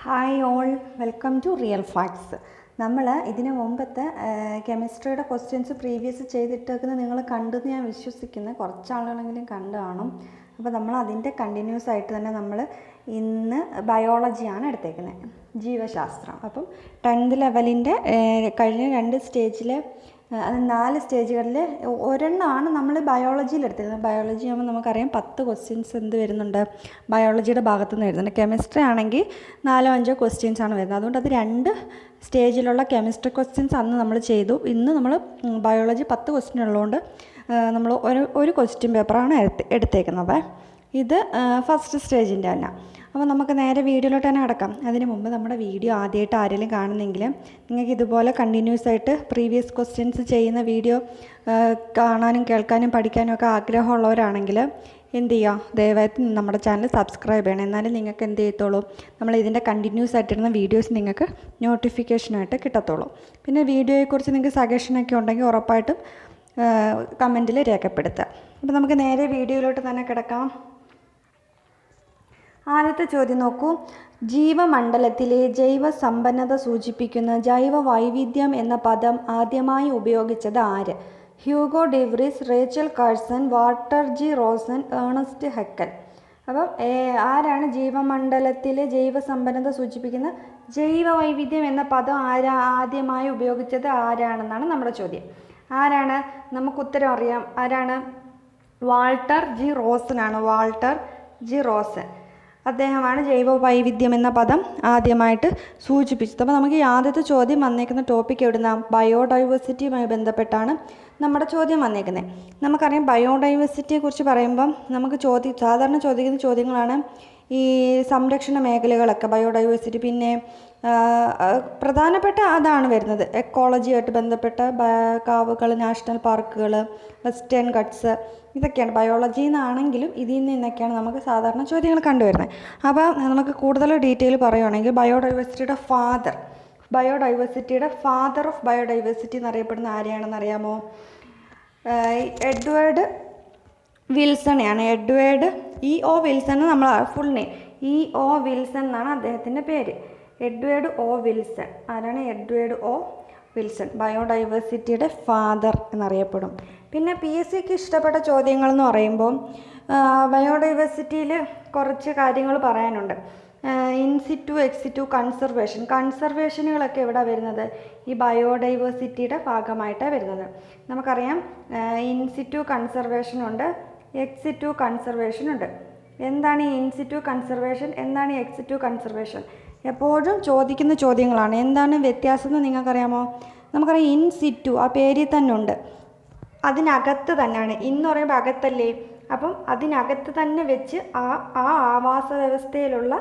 Hi all, welcome to real facts. നമ്മൾ ഇതിന് മുമ്പത്തെ കെമിസ്ട്രിയുടെ ക്വസ്റ്റ്യൻസ് പ്രീവിയസ് ചെയ്തിട്ടേക്കുന്നത് നിങ്ങൾ കണ്ടെന്ന് ഞാൻ വിശ്വസിക്കുന്നു. കുറച്ച് ആളുകളെങ്കിലും കണ്ടു കാണും. അപ്പോൾ നമ്മൾ അതിൻ്റെ കണ്ടിന്യൂസ് ആയിട്ട് തന്നെ നമ്മൾ ഇന്ന് ബയോളജിയാണ് എടുത്തേക്കുന്നത്, ജീവശാസ്ത്രം. അപ്പം 10th ലെവലിൻ്റെ കഴിഞ്ഞ 2 സ്റ്റേജിൽ, അത് 4 സ്റ്റേജുകളിൽ ഒരെണ്ണമാണ് നമ്മൾ ബയോളജിയിൽ എടുത്തിരുന്നത്. ബയോളജി ആകുമ്പോൾ നമുക്കറിയാം 10 ക്വസ്റ്റ്യൻസ് എന്ത് വരുന്നുണ്ട്, ബയോളജിയുടെ ഭാഗത്തു നിന്ന് വരുന്നുണ്ട്. കെമിസ്ട്രി ആണെങ്കിൽ 4-5 ക്വസ്റ്റ്യൻസാണ് വരുന്നത്. അതുകൊണ്ട് അത് 2 സ്റ്റേജിലുള്ള കെമിസ്ട്രി ക്വസ്റ്റ്യൻസ് അന്ന് നമ്മൾ ചെയ്തു. ഇന്ന് നമ്മൾ ബയോളജി 10 ക്വസ്റ്റ്യൻ ഉള്ളതുകൊണ്ട് നമ്മൾ ഒരു ക്വസ്റ്റ്യൻ പേപ്പറാണ് എടുത്തേക്കുന്നത്. ഇത് ഫസ്റ്റ് സ്റ്റേജിൻ്റെ തന്നെ. അപ്പോൾ നമുക്ക് നേരെ വീഡിയോയിലോട്ട് തന്നെ കിടക്കാം. അതിന് മുമ്പ് നമ്മുടെ വീഡിയോ ആദ്യമായിട്ട് ആരെങ്കിലും കാണുന്നെങ്കിൽ നിങ്ങൾക്ക് ഇതുപോലെ കണ്ടിന്യൂസ് ആയിട്ട് പ്രീവിയസ് ക്വസ്റ്റ്യൻസ് ചെയ്യുന്ന വീഡിയോ കാണാനും കേൾക്കാനും പഠിക്കാനും ഒക്കെ ആഗ്രഹമുള്ളവരാണെങ്കിൽ എന്ത് ചെയ്യുക, ദയവായിട്ട് നമ്മുടെ ചാനൽ സബ്സ്ക്രൈബ് ചെയ്യണം. എന്നാലും നിങ്ങൾക്ക് എന്ത് ചെയ്യത്തുള്ളൂ, നമ്മൾ ഇതിൻ്റെ കണ്ടിന്യൂസ് ആയിട്ടിരുന്ന വീഡിയോസ് നിങ്ങൾക്ക് നോട്ടിഫിക്കേഷനായിട്ട് കിട്ടത്തുള്ളൂ. പിന്നെ വീഡിയോയെക്കുറിച്ച് നിങ്ങൾക്ക് സജഷനൊക്കെ ഉണ്ടെങ്കിൽ ഉറപ്പായിട്ടും കമൻറ്റിൽ രേഖപ്പെടുത്തുക. അപ്പോൾ നമുക്ക് നേരെ വീഡിയോയിലോട്ട് തന്നെ കിടക്കാം. ആദ്യത്തെ ചോദ്യം നോക്കൂ. ജീവമണ്ഡലത്തിലെ ജൈവസമ്പന്നത സൂചിപ്പിക്കുന്ന ജൈവ വൈവിധ്യം എന്ന പദം ആദ്യമായി ഉപയോഗിച്ചത് ആര്? Hugo de Vries, Rachel Carson, Walter G Rosen, Ernest Haeckel. അപ്പം ആരാണ് ജീവമണ്ഡലത്തിലെ ജൈവസമ്പന്നത സൂചിപ്പിക്കുന്ന ജൈവ വൈവിധ്യം എന്ന പദം ആദ്യമായി ഉപയോഗിച്ചത് ആരാണെന്നാണ് നമ്മുടെ ചോദ്യം. ആരാണ്? നമുക്ക് ഉത്തരം അറിയാം. ആരാണ്? വാൾട്ടർ ജി റോസനാണ്. വാൾട്ടർ ജി റോസൻ അദ്ദേഹമാണ് ജൈവ വൈവിധ്യം എന്ന പദം ആദ്യമായിട്ട് സൂചിപ്പിച്ചത്. അപ്പോൾ നമുക്ക് ഈ ആദ്യത്തെ ചോദ്യം വന്നേക്കുന്ന ടോപ്പിക് എവിടുന്ന? ബയോഡൈവേഴ്സിറ്റിയുമായി ബന്ധപ്പെട്ടാണ് നമ്മുടെ ചോദ്യം വന്നേക്കുന്നത്. നമുക്കറിയാം ബയോഡൈവേഴ്സിറ്റിയെക്കുറിച്ച് പറയുമ്പം നമുക്ക് സാധാരണ ചോദിക്കുന്ന ചോദ്യങ്ങളാണ് ഈ സംരക്ഷണ മേഖലകളൊക്കെ, ബയോഡൈവേഴ്സിറ്റി. പിന്നെ പ്രധാനപ്പെട്ട അതാണ് വരുന്നത്, എക്കോളജിയായിട്ട് ബന്ധപ്പെട്ട കാവുകൾ, നാഷണൽ പാർക്കുകൾ, വെസ്റ്റേൺ ഗട്ട്സ്, ഇതൊക്കെയാണ് ബയോളജിയിൽ നിന്നാണെങ്കിലും ഇതിൽ നിന്നൊക്കെയാണ് നമുക്ക് സാധാരണ ചോദ്യങ്ങൾ കണ്ടുവരുന്നത്. അപ്പോൾ നമുക്ക് കൂടുതൽ ഡീറ്റെയിൽ പറയുകയാണെങ്കിൽ ബയോഡൈവേഴ്സിറ്റിയുടെ ഫാദർ ഓഫ് ബയോഡൈവേഴ്സിറ്റി എന്നറിയപ്പെടുന്ന ആരെയാണെന്ന് അറിയാമോ? എഡ്വേർഡ് വിൽസണെയാണ്. Edward E.O. വിൽസൺ നമ്മൾ ഫുൾ നെയിം E.O. വിൽസൺ എന്നാണ് അദ്ദേഹത്തിൻ്റെ പേര്. Edward O Wilson. ആരാണ്? എഡ്വേർഡ് ഒ വിൽസൺ, ബയോഡൈവേഴ്സിറ്റിയുടെ ഫാദർ എന്നറിയപ്പെടും. പിന്നെ PSCക്ക് ഇഷ്ടപ്പെട്ട ചോദ്യങ്ങൾ എന്ന് പറയുമ്പോൾ ബയോഡൈവേഴ്സിറ്റിയിൽ കുറച്ച് കാര്യങ്ങൾ പറയാനുണ്ട്. ഇൻസിറ്റു, എക്സിറ്റു, കൺസർവേഷനുകളൊക്കെ എവിടെ വരുന്നത്? ഈ ബയോഡൈവേഴ്സിറ്റിയുടെ ഭാഗമായിട്ടാണ് വരുന്നത്. നമുക്കറിയാം ഇൻസിറ്റു കൺസർവേഷനുണ്ട്, എക്സിറ്റു കൺസർവേഷനുണ്ട്. എന്താണ് ഈ ഇൻസിറ്റു കൺസർവേഷൻ, എന്താണ് ഈ എക്സിറ്റു കൺസർവേഷൻ? എപ്പോഴും ചോദിക്കുന്ന ചോദ്യങ്ങളാണ്. എന്താണ് വ്യത്യാസം എന്ന് നിങ്ങൾക്കറിയാമോ? നമുക്കറിയാം ഇൻസിറ്റു ആ പേരിൽ തന്നെ ഉണ്ട്, അതിനകത്ത് തന്നെയാണ്. ഇന്ന് പറയുമ്പോൾ അകത്തല്ലേ, അപ്പം അതിനകത്ത് തന്നെ വെച്ച് ആ ആവാസ വ്യവസ്ഥയിലുള്ള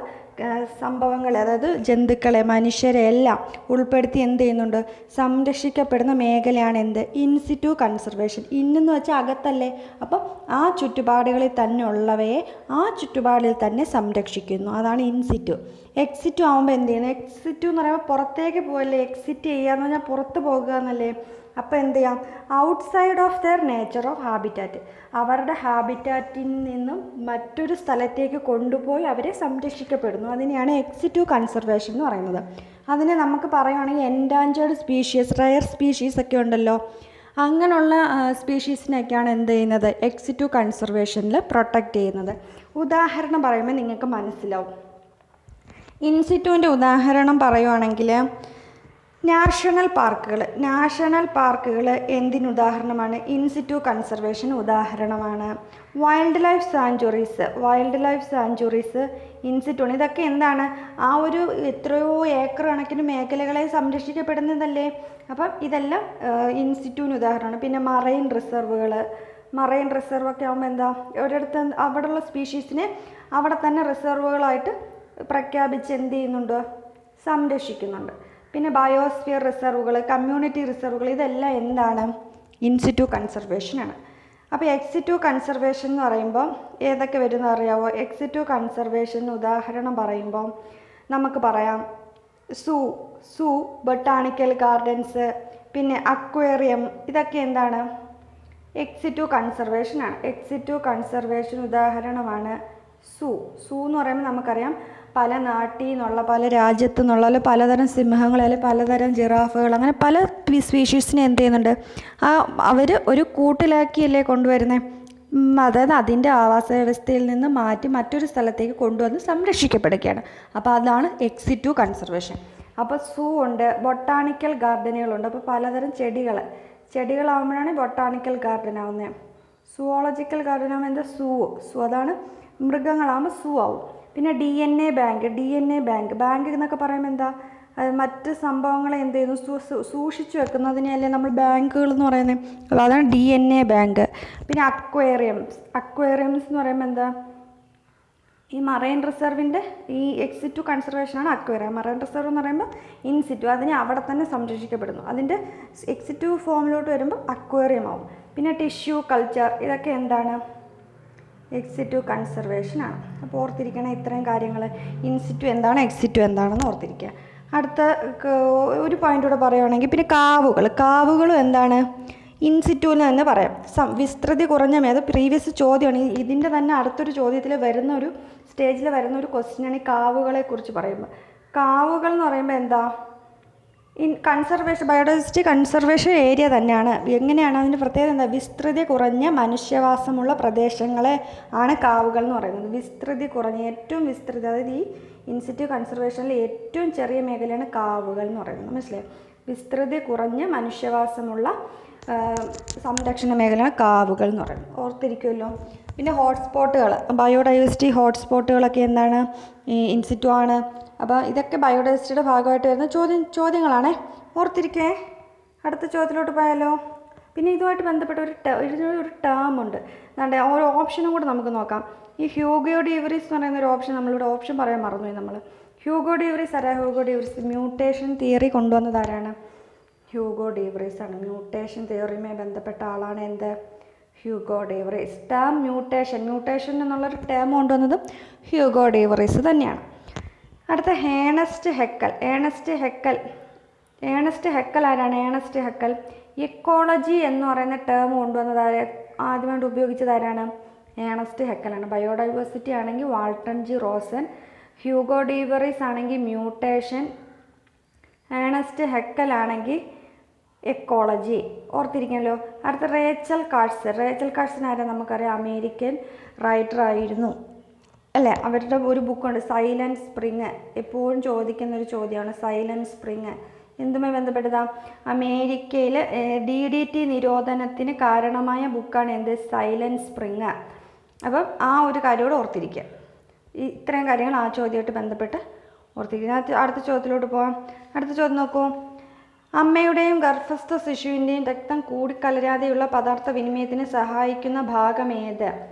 സംഭവങ്ങളെ, അതായത് ജന്തുക്കളെ, മനുഷ്യരെ എല്ലാം ഉൾപ്പെടുത്തി എന്ത് ചെയ്യുന്നുണ്ട്? സംരക്ഷിക്കപ്പെടുന്ന മേഖലയാണ് എന്ത്? In situ conservation. ഇന്നെന്ന് വെച്ചാൽ അകത്തല്ലേ, അപ്പം ആ ചുറ്റുപാടുകളിൽ തന്നെ ഉള്ളവയെ ആ ചുറ്റുപാടിൽ തന്നെ സംരക്ഷിക്കുന്നു, അതാണ് ഇൻസിറ്റു. എക്സിറ്റു ആകുമ്പോൾ എന്ത് ചെയ്യുന്നു? എക്സിറ്റു എന്ന് പറയുമ്പോൾ പുറത്തേക്ക് പോകല്ലേ, എക്സിറ്റ് ചെയ്യുക എന്ന് പറഞ്ഞാൽ പുറത്ത് പോകുക എന്നല്ലേ. അപ്പോൾ എന്ത് ചെയ്യാം? Outside of their nature of habitat, അവരുടെ ഹാബിറ്റാറ്റിൽ നിന്നും മറ്റൊരു സ്ഥലത്തേക്ക് കൊണ്ടുപോയി അവരെ സംരക്ഷിക്കപ്പെടുന്നു. അതിനെയാണ് എക്സിറ്റു കൺസർവേഷൻ എന്ന് പറയുന്നത്. അതിനെ നമുക്ക് പറയുകയാണെങ്കിൽ എൻഡാഞ്ചേർഡ് സ്പീഷീസ്, റയർ സ്പീഷീസ് ഒക്കെ ഉണ്ടല്ലോ, അങ്ങനെയുള്ള സ്പീഷീസിനെയൊക്കെയാണ് എന്ത് ചെയ്യുന്നത്? എക്സിറ്റു കൺസർവേഷനിൽ പ്രൊട്ടക്റ്റ് ചെയ്യുന്നത്. ഉദാഹരണം പറയുമ്പോൾ നിങ്ങൾക്ക് മനസ്സിലാവും. ഇൻസിറ്റുവിൻ്റെ ഉദാഹരണം പറയുവാണെങ്കിൽ നാഷണൽ പാർക്കുകൾ എന്തിനുദാഹരണമാണ്? ഇൻസിറ്റു കൺസർവേഷൻ ഉദാഹരണമാണ്. വൈൽഡ് ലൈഫ് സാഞ്ചുറീസ് ഇൻസിറ്റുണ്. ഇതൊക്കെ എന്താണ്? ആ ഒരു എത്രയോ ഏക്കർ കണക്കിന് മേഖലകളെ സംരക്ഷിക്കപ്പെടുന്നതല്ലേ. അപ്പം ഇതെല്ലാം ഇൻസിറ്റുവിന് ഉദാഹരണമാണ്. പിന്നെ മറൈൻ റിസർവൊക്കെ ആകുമ്പോൾ എന്താ, ഒരിടത്ത് അവിടെയുള്ള സ്പീഷീസിനെ അവിടെ തന്നെ റിസർവുകളായിട്ട് പ്രഖ്യാപിച്ച് എന്ത് ചെയ്യുന്നുണ്ട്? സംരക്ഷിക്കുന്നുണ്ട്. പിന്നെ ബയോസ്ഫിയർ റിസർവുകൾ, കമ്മ്യൂണിറ്റി റിസർവുകൾ, ഇതെല്ലാം എന്താണ്? ഇൻസിറ്റു കൺസർവേഷനാണ്. അപ്പോൾ എക്സിറ്റു കൺസർവേഷൻ എന്ന് പറയുമ്പോൾ ഏതൊക്കെ വരുന്ന അറിയാവോ? എക്സിറ്റു കൺസർവേഷൻ ഉദാഹരണം പറയുമ്പോൾ നമുക്ക് പറയാം സൂ, ബൊട്ടാണിക്കൽ ഗാർഡൻസ്, പിന്നെ അക്വേറിയം, ഇതൊക്കെ എന്താണ്? എക്സിറ്റു കൺസർവേഷനാണ്. എക്സിറ്റു കൺസർവേഷൻ ഉദാഹരണമാണ് സൂ എന്ന് പറയുമ്പോൾ നമുക്കറിയാം പല നാട്ടിൽ നിന്നുള്ള പല രാജ്യത്തു നിന്നുള്ള അല്ലെങ്കിൽ പലതരം സിംഹങ്ങൾ അല്ലെങ്കിൽ പലതരം ജിറാഫുകൾ അങ്ങനെ പല സ്പീഷീസിനെ എന്ത് ചെയ്യുന്നുണ്ട് അവർ ഒരു കൂട്ടിലാക്കിയല്ലേ കൊണ്ടുവരുന്നത്. അതായത് അതിൻ്റെ ആവാസ വ്യവസ്ഥയിൽ നിന്ന് മാറ്റി മറ്റൊരു സ്ഥലത്തേക്ക് കൊണ്ടുവന്ന് സംരക്ഷിക്കപ്പെടുകയാണ്. അപ്പോൾ അതാണ് എക്സിറ്റു കൺസർവേഷൻ. അപ്പോൾ സൂ ഉണ്ട്, ബൊട്ടാണിക്കൽ ഗാർഡനുകളുണ്ട്. അപ്പോൾ പലതരം ചെടികളാകുമ്പോഴാണ് ബൊട്ടാണിക്കൽ ഗാർഡൻ ആവുന്നത്. സുവോളജിക്കൽ ഗാർഡൻ ആകുമ്പോൾ എന്താ സൂ അതാണ് മൃഗങ്ങളാകുമ്പോൾ സൂ ആവും. പിന്നെ DNA ബാങ്ക് എന്നൊക്കെ പറയുമ്പോൾ എന്താ മറ്റ് സംഭവങ്ങളെ എന്ത് ചെയ്യുന്നു സൂക്ഷിച്ചു വെക്കുന്നതിനെയല്ലേ നമ്മൾ ബാങ്കുകൾ എന്ന് പറയുന്നത്. അതാണ് DNA ബാങ്ക്. പിന്നെ അക്വേറിയംസ് എന്ന് പറയുമ്പോൾ എന്താ ഈ മറൈൻ റിസർവിൻ്റെ ഈ എക്സിറ്റു കൺസർവേഷനാണ് അക്വേറിയം. മറൈൻ റിസർവ് എന്ന് പറയുമ്പോൾ ഇൻസിറ്റു അതിനെ അവിടെ തന്നെ സംരക്ഷിക്കപ്പെടുന്നു. അതിൻ്റെ എക്സിറ്റു ഫോമിലോട്ട് വരുമ്പോൾ അക്വേറിയം ആവും. പിന്നെ ടിഷ്യൂ കൾച്ചർ ഇതൊക്കെ എന്താണ് എക്സിറ്റു കൺസർവേഷനാണ്. അപ്പോൾ ഓർത്തിരിക്കണം ഇത്രയും കാര്യങ്ങൾ. ഇൻസിറ്റു എന്താണ് എക്സിറ്റു എന്താണെന്ന് ഓർത്തിരിക്കുക. അടുത്ത ഒരു പോയിൻ്റ് കൂടെ പറയുകയാണെങ്കിൽ പിന്നെ കാവുകളും എന്താണ് ഇൻസിറ്റുവിൽ തന്നെ പറയാം. വിസ്തൃതി കുറഞ്ഞ അത് പ്രീവിയസ് ചോദ്യമാണ്. ഇതിൻ്റെ തന്നെ അടുത്തൊരു ചോദ്യത്തിൽ വരുന്ന ഒരു സ്റ്റേജിൽ വരുന്ന ഒരു ക്വസ്റ്റ്യനാണ് ഈ കാവുകളെ കുറിച്ച് പറയുമ്പോൾ. കാവുകൾ എന്ന് പറയുമ്പോൾ എന്താ ബയോഡൈവേഴ്സിറ്റി കൺസർവേഷൻ ഏരിയ തന്നെയാണ്. എങ്ങനെയാണ് അതിൻ്റെ പ്രത്യേകത എന്താ? വിസ്തൃതി കുറഞ്ഞ മനുഷ്യവാസമുള്ള പ്രദേശങ്ങളെ ആണ് കാവുകൾ എന്ന് പറയുന്നത്. വിസ്തൃതി കുറഞ്ഞ ഏറ്റവും വിസ്തൃതി, അതായത് ഈ ഇൻസിറ്റു കൺസർവേഷനിൽ ഏറ്റവും ചെറിയ മേഖലയാണ് കാവുകൾ എന്ന് പറയുന്നത്. മനസ്സിലായി? വിസ്തൃതി കുറഞ്ഞ മനുഷ്യവാസമുള്ള സംരക്ഷണ മേഖലയാണ് കാവുകൾ എന്ന് പറയുന്നത്. ഓർത്തിരിക്കുമല്ലോ. പിന്നെ ഹോട്ട്സ്പോട്ടുകൾ, ബയോഡൈവേഴ്സിറ്റി ഹോട്ട്സ്പോട്ടുകളൊക്കെ എന്താണ് ഇൻസിറ്റു ആണ്. അപ്പോൾ ഇതൊക്കെ ബയോഡൈവേഴ്സിറ്റിയുടെ ഭാഗമായിട്ട് വരുന്ന ചോദ്യങ്ങളാണേ. ഓർത്തിരിക്കേ. അടുത്ത ചോദ്യത്തിലോട്ട് പോയാലോ. പിന്നെ ഇതുമായിട്ട് ബന്ധപ്പെട്ട ഒരു ടേം ഉണ്ട്. അതുകൊണ്ട് ഓരോ ഓപ്ഷനും കൂടെ നമുക്ക് നോക്കാം. ഈ ഹ്യൂഗോ ഡി വ്രീസ് എന്ന് പറയുന്ന ഒരു ഓപ്ഷൻ നമ്മളിവിടെ ഓപ്ഷൻ പറയാൻ മറന്നുപോയി നമ്മൾ. ഹ്യൂഗോ ഡി വ്രീസ് ആരാ? Hugo D Vries mutation theory കൊണ്ടുവന്നത് ആരാണ്? ഹ്യൂഗോ ഡി വ്രീസ് ആണ്. മ്യൂട്ടേഷൻ തിയറിയുമായി ബന്ധപ്പെട്ട ആളാണ് എന്ത്? Hugo D Vries. Term mutation എന്നുള്ളൊരു ടേം കൊണ്ടുവന്നതും ഹ്യൂഗോ ഡി വ്രീസ് തന്നെയാണ്. അടുത്ത ഏണസ്റ്റ് ഹെക്കൽ ആരാണ്? ഏണസ്റ്റ് ഹെക്കൽ ഇക്കോളജി എന്ന് പറയുന്ന ടേം കൊണ്ടുവന്നത് ആദ്യമായിട്ട് ഉപയോഗിച്ചത് ആരാണ്? ഏണസ്റ്റ് ഹെക്കലാണ്. ബയോഡൈവേഴ്സിറ്റി ആണെങ്കിൽ Walton G Rosan, Hugo D Vries ആണെങ്കിൽ മ്യൂട്ടേഷൻ, ഏണസ്റ്റ് ഹെക്കൽ ആണെങ്കിൽ എക്കോളജി. ഓർത്തിരിക്കണല്ലോ. അടുത്ത റേച്ചൽ കാഴ്സൺ ആരാ? നമുക്കറിയാം അമേരിക്കൻ റൈറ്റർ ആയിരുന്നു അല്ലേ. അവരുടെ ഒരു ബുക്കുണ്ട് സൈലന്റ് സ്പ്രിങ്. എപ്പോഴും ചോദിക്കുന്ന ഒരു ചോദ്യമാണ് സൈലന്റ് സ്പ്രിങ്. എന്തുമായി ബന്ധപ്പെട്ടതാ? അമേരിക്കയിൽ DDT നിരോധനത്തിന് കാരണമായ ബുക്കാണ് എന്ത്? Silent spring. അപ്പം ആ ഒരു കാര്യത്തോട് ഓർത്തിരിക്കുക. ഇത്രയും കാര്യങ്ങൾ ആ ചോദ്യമായിട്ട് ബന്ധപ്പെട്ട് ഓർത്തിരിക്കുക. അടുത്ത ചോദ്യത്തിലോട്ട് പോകാം. അടുത്ത ചോദ്യം നോക്കൂ. അമ്മയുടെയും ഗർഭസ്ഥ ശിശുവിൻ്റെയും രക്തം കൂടിക്കലരാതെയുള്ള പദാർത്ഥ വിനിമയത്തിന് സഹായിക്കുന്ന ഭാഗം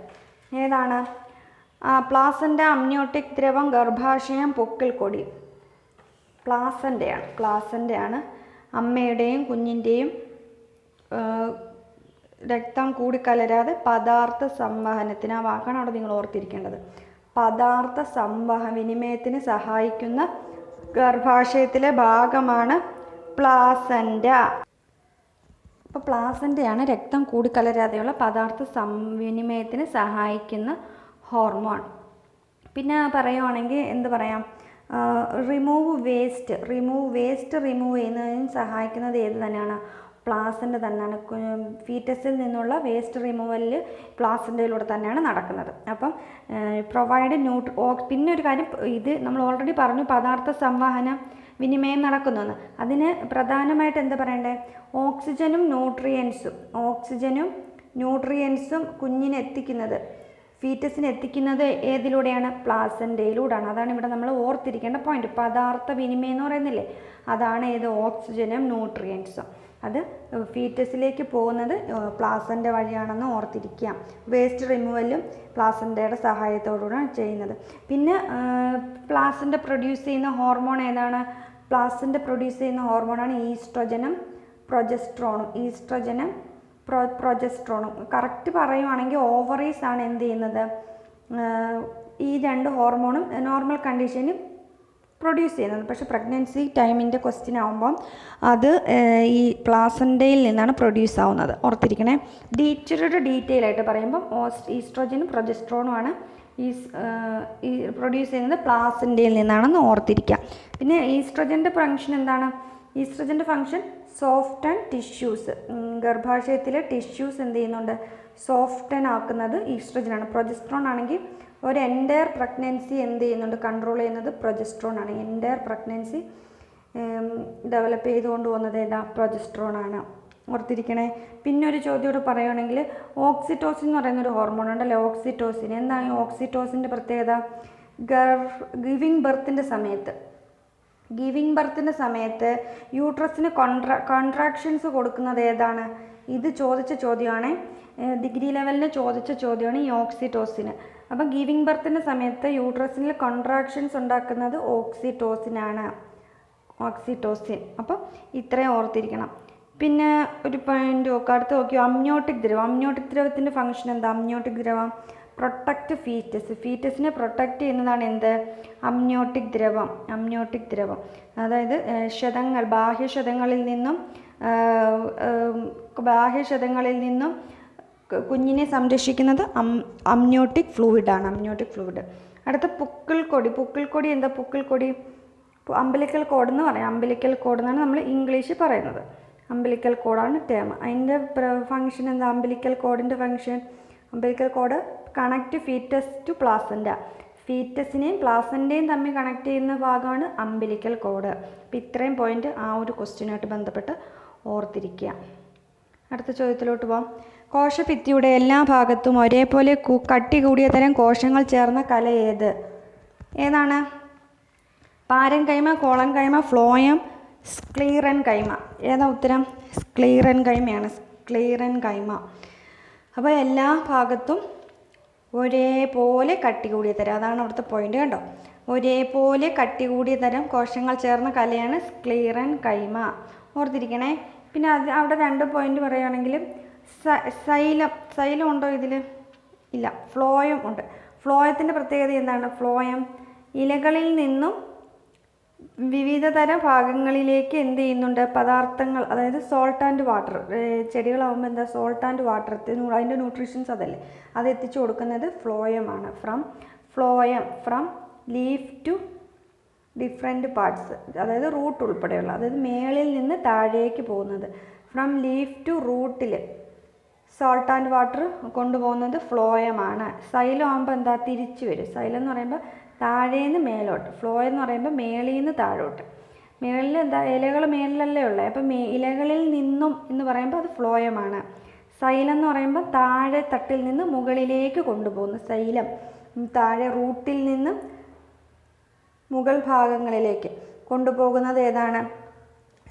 ഏതാണ്? പ്ലാസൻ്റ, അമ്നിയോട്ടിക് ദ്രവം, ഗർഭാശയം, പൊക്കിൾ കൊടി. പ്ലാസൻ്റയാണ്. അമ്മയുടെയും കുഞ്ഞിൻ്റെയും രക്തം കൂടിക്കലരാതെ പദാർത്ഥ സംവഹനത്തിന്, ആ വാക്കാണ് അവിടെ നിങ്ങൾ ഓർത്തിരിക്കേണ്ടത്. പദാർത്ഥ വിനിമയത്തിന് സഹായിക്കുന്ന ഗർഭാശയത്തിലെ ഭാഗമാണ് പ്ലാസൻ്റ. അപ്പോൾ പ്ലാസൻ്റയാണ് രക്തം കൂടിക്കലരാതെയുള്ള പദാർത്ഥ വിനിമയത്തിന് സഹായിക്കുന്ന ഹോർമോൺ. പിന്നെ പറയുവാണെങ്കിൽ എന്ത് പറയാം? വേസ്റ്റ് റിമൂവ് ചെയ്യുന്നതിന് സഹായിക്കുന്നത് ഏത് തന്നെയാണ്? പ്ലാസൻ്റ തന്നെയാണ്. ഫീറ്റസിൽ നിന്നുള്ള വേസ്റ്റ് റിമൂവലിൽ പ്ലാസൻ്റയിലൂടെ തന്നെയാണ് നടക്കുന്നത്. അപ്പം പ്രൊവൈഡ് പിന്നെ ഒരു കാര്യം, ഇത് നമ്മൾ ഓൾറെഡി പറഞ്ഞു പദാർത്ഥ സംവഹന വിനിമയം നടക്കുന്നുവെന്ന്. അതിന് പ്രധാനമായിട്ട് എന്താ പറയണ്ടേ? ഓക്സിജനും ന്യൂട്രിയൻസും കുഞ്ഞിന് എത്തിക്കുന്നത്, ഫീറ്റസിന് എത്തിക്കുന്നത് ഏതിലൂടെയാണ്? പ്ലാസൻ്റയിലൂടെയാണ്. അതാണ് ഇവിടെ നമ്മൾ ഓർത്തിരിക്കേണ്ട പോയിന്റ്. പദാർത്ഥ വിനിമയം എന്ന് പറയുന്നില്ലേ, അതാണ് ഏത്? ഓക്സിജനും ന്യൂട്രിയൻസും. അത് ഫീറ്റസിലേക്ക് പോകുന്നത് പ്ലാസൻ്റ വഴിയാണെന്ന് ഓർത്തിരിക്കുക. വേസ്റ്റ് റിമൂവലും പ്ലാസൻ്റയുടെ സഹായത്തോടുകൂടിയാണ് ചെയ്യുന്നത്. പിന്നെ പ്ലാസൻ്റ പ്രൊഡ്യൂസ് ചെയ്യുന്ന ഹോർമോൺ ഏതാണ്? പ്ലാസൻ്റ പ്രൊഡ്യൂസ് ചെയ്യുന്ന ഹോർമോണാണ് ഈസ്ട്രോജനും പ്രൊജസ്ട്രോണും. കറക്റ്റ് പറയുവാണെങ്കിൽ ഓവറീസ് ആണ് എന്ത് ചെയ്യുന്നത്? ഈ രണ്ട് ഹോർമോണും നോർമൽ കണ്ടീഷനിൽ പ്രൊഡ്യൂസ് ചെയ്യുന്നത്. പക്ഷേ പ്രഗ്നൻസി ടൈമിൻ്റെ ക്വസ്റ്റ്യൻ ആകുമ്പം അത് ഈ പ്ലാസൻ്റയിൽ നിന്നാണ് പ്രൊഡ്യൂസ് ആവുന്നത്. ഓർത്തിരിക്കണേ. ഡീറ്റെയിൽ ആയിട്ട് പറയുമ്പം ഈസ്ട്രോജനും പ്രൊജസ്ട്രോണുമാണ് ഈ പ്രൊഡ്യൂസ് ചെയ്യുന്നത് പ്ലാസൻ്റയിൽ നിന്നാണെന്ന് ഓർത്തിരിക്കാം. പിന്നെ ഈസ്ട്രജൻ്റെ ഫങ്ഷൻ എന്താണ്? ഈസ്ട്രജൻ്റെ ഫങ്ഷൻ സോഫ്റ്റൻ ടിഷ്യൂസ്, ഗർഭാശയത്തിലെ ടിഷ്യൂസ് എന്ത് ചെയ്യുന്നുണ്ട്? സോഫ്റ്റൻ ആക്കുന്നത് ഈസ്ട്രജനാണ്. പ്രൊജസ്ട്രോൺ ആണെങ്കിൽ ഒരു എൻറ്റയർ പ്രഗ്നൻസി എന്ത് ചെയ്യുന്നുണ്ട്? കൺട്രോൾ ചെയ്യുന്നത് പ്രൊജസ്ട്രോൺ ആണ്. എൻറ്റയർ പ്രഗ്നൻസി ഡെവലപ്പ് ചെയ്തുകൊണ്ട് പോകുന്നത് ഏതാ? പ്രൊജസ്ട്രോൺ ആണ്. ഓർത്തിരിക്കണേ. പിന്നെ ഒരു ചോദ്യം കൂടെ പറയുകയാണെങ്കിൽ ഓക്സിറ്റോസിൻ എന്ന് പറയുന്നൊരു ഹോർമോൺ ഉണ്ടല്ലോ, ഓക്സിറ്റോസിൻ. എന്താണ് ഓക്സിറ്റോസിൻ്റെ പ്രത്യേകത? ഗിവിങ് ബർത്തിൻ്റെ സമയത്ത് യൂട്രസിന് കോൺട്രാക്ഷൻസ് കൊടുക്കുന്നത് ഏതാണ്? ഇത് ചോദിച്ച ചോദ്യമാണ്, ഡിഗ്രി ലെവലിന് ചോദിച്ച ചോദ്യമാണ് ഈ ഓക്സിറ്റോസിന്. അപ്പം ഗിവിങ് ബർത്തിൻ്റെ സമയത്ത് യൂട്രസിൽ കോൺട്രാക്ഷൻസ് ഉണ്ടാക്കുന്നത് ഓക്സിറ്റോസിനാണ്, ഓക്സിറ്റോസിൻ. അപ്പം ഇത്രയും ഓർത്തിരിക്കണം. പിന്നെ ഒരു പോയിന്റ് നോക്കുക, അടുത്ത് നോക്കിയോ, അമ്നിയോട്ടിക് ദ്രവം. അമ്നിയോട്ടിക് ദ്രവത്തിൻ്റെ ഫംഗ്ഷൻ എന്താ? അമ്നിയോട്ടിക് ദ്രവം പ്രൊട്ടക്റ്റ് ഫീറ്റസിനെ പ്രൊട്ടക്റ്റ് ചെയ്യുന്നതാണ് എന്ത്? അമ്നിയോട്ടിക് ദ്രവം. അതായത് ബാഹ്യശതങ്ങളിൽ നിന്നും കുഞ്ഞിനെ സംരക്ഷിക്കുന്നത് അമ്നിയോട്ടിക് ഫ്ലൂയിഡാണ്. അടുത്ത പുക്കിൾക്കൊടി എന്താ? അംബലിക്കൽ കോഡ് എന്ന് പറയാം. അംബലിക്കൽ കോഡ് എന്നാണ് നമ്മൾ ഇംഗ്ലീഷിൽ പറയുന്നത്. അംബലിക്കൽ കോഡാണ് ടേം. അതിൻ്റെ ഫങ്ഷൻ എന്താ? അംബലിക്കൽ കോഡിൻ്റെ function, umbilical cord connect foetus to placenta. ഫീറ്റസിനെയും പ്ലാസൻ്റെയും തമ്മിൽ കണക്ട് ചെയ്യുന്ന ഭാഗമാണ് അംബലിക്കൽ കോഡ്. അപ്പോൾ ഇത്രയും പോയിന്റ് ആ ഒരു ക്വസ്റ്റ്യനായിട്ട് ബന്ധപ്പെട്ട് ഓർത്തിരിക്കുക. അടുത്ത ചോദ്യത്തിലോട്ട് പോകാം. കോശഭിത്തിയുടെ എല്ലാ ഭാഗത്തും ഒരേപോലെ കട്ടി കൂടിയ തരം കോശങ്ങൾ ചേർന്ന കല ഏതാണ്? Parenchyma, collenchyma, phloem, sclerenchyma. ഏതാ ഉത്തരം? സ്ക്ലീറൻകൈമ. അപ്പോൾ എല്ലാ ഭാഗത്തും ഒരേപോലെ കട്ടി കൂടിയ തരം, അതാണ് അവിടുത്തെ പോയിന്റ്. കണ്ടോ, ഒരേപോലെ കട്ടി കൂടിയ തരം കോശങ്ങൾ ചേർന്ന കലയാണ് സ്ക്ലീറൻകൈമ. ഓർത്തിരിക്കണേ. പിന്നെ അവിടെ 2 പോയിന്റ് പറയുകയാണെങ്കിൽ സൈലം ഉണ്ടോ ഇതിൽ? ഇല്ല. ഫ്ലോയം ഉണ്ട്. ഫ്ലോയത്തിൻ്റെ പ്രത്യേകത എന്താണ്? ഫ്ലോയം ഇലകളിൽ നിന്നും വിവിധ തരം ഭാഗങ്ങളിലേക്ക് എന്ത് ചെയ്യുന്നുണ്ട്? പദാർത്ഥങ്ങൾ, അതായത് സോൾട്ട് ആൻഡ് വാട്ടർ. ചെടികളാകുമ്പോൾ എന്താ? സോൾട്ട് ആൻഡ് വാട്ടർ, അതിൻ്റെ ന്യൂട്രീഷൻസ് അതല്ലേ, അത് എത്തിച്ചു കൊടുക്കുന്നത് ഫ്ലോയമാണ്. From leaf to different parts, അതായത് റൂട്ട് ഉൾപ്പെടെയുള്ള, അതായത് മേളിൽ നിന്ന് താഴേക്ക് പോകുന്നത്. ഫ്രം ലീഫ് ടു റൂട്ടിൽ സോൾട്ട് ആൻഡ് വാട്ടർ കൊണ്ടുപോകുന്നത് ഫ്ലോയമാണ്. സൈലം ആകുമ്പോൾ എന്താ? തിരിച്ചു വരും. സൈലം എന്ന് പറയുമ്പോൾ താഴേന്ന് മേലോട്ട്, ഫ്ലോയം എന്ന് പറയുമ്പോൾ മേളിൽ നിന്ന് താഴോട്ട്. മേളിൽ എന്താ? ഇലകൾ മേളിലല്ലേ ഉള്ളത്, അപ്പം ഇലകളിൽ നിന്നും എന്ന് പറയുമ്പോൾ അത് ഫ്ലോയമാണ്. സൈലം എന്ന് പറയുമ്പോൾ താഴെ തട്ടിൽ നിന്ന് മുകളിലേക്ക് കൊണ്ടുപോകുന്നു. സൈലം താഴെ റൂട്ടിൽ നിന്ന് മുകൾ ഭാഗങ്ങളിലേക്ക് കൊണ്ടുപോകുന്നത് ഏതാണ്?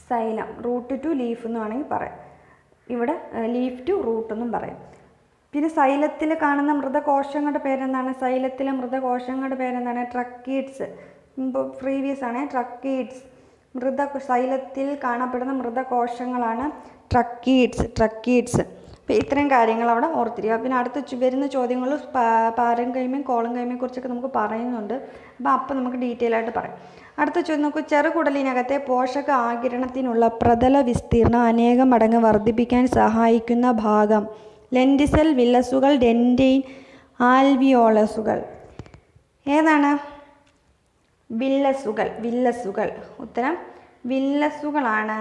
സൈലം. റൂട്ട് ടു ലീഫ് എന്ന് വേണമെങ്കിൽ പറയാം. ഇവിടെ ലീഫ് ടു റൂട്ട് എന്നും പറയും. പിന്നെ സൈലത്തിൽ കാണുന്ന മൃതകോശങ്ങളുടെ പേരെന്താണ്? സൈലത്തിലെ മൃതകോശങ്ങളുടെ പേരെന്താണ്? ട്രക്കീഡ്സ്. പ്രീവിയസ് ആണ്. ട്രക്കീഡ്സ്. സൈലത്തിൽ കാണപ്പെടുന്ന മൃതകോശങ്ങളാണ് ട്രക്കീഡ്സ്. അപ്പോൾ ഇത്രയും കാര്യങ്ങൾ അവിടെ ഓർത്തിരിക്കുക. പിന്നെ അടുത്ത വരുന്ന ചോദ്യങ്ങൾ പാരൻകൈമയും കോളൻകൈമയെ കുറിച്ചൊക്കെ നമുക്ക് പറയുന്നുണ്ട്. അപ്പോൾ നമുക്ക് ഡീറ്റെയിൽ ആയിട്ട് പറയാം. അടുത്ത ചോദ്യം നോക്കൂ. ചെറുകുടലിനകത്തെ പോഷക ആഗിരണത്തിനുള്ള പ്രതല വിസ്തീർണം അനേകം മടങ്ങ് വർദ്ധിപ്പിക്കാൻ സഹായിക്കുന്ന ഭാഗം ലെൻറ്റിസൽ, വില്ലസുകൾ, ഡെൻറ്റൈൻ, ആൽവിയോളസുകൾ. ഏതാണ്? വില്ലസുകൾ. ഉത്തരം വില്ലസുകളാണ്.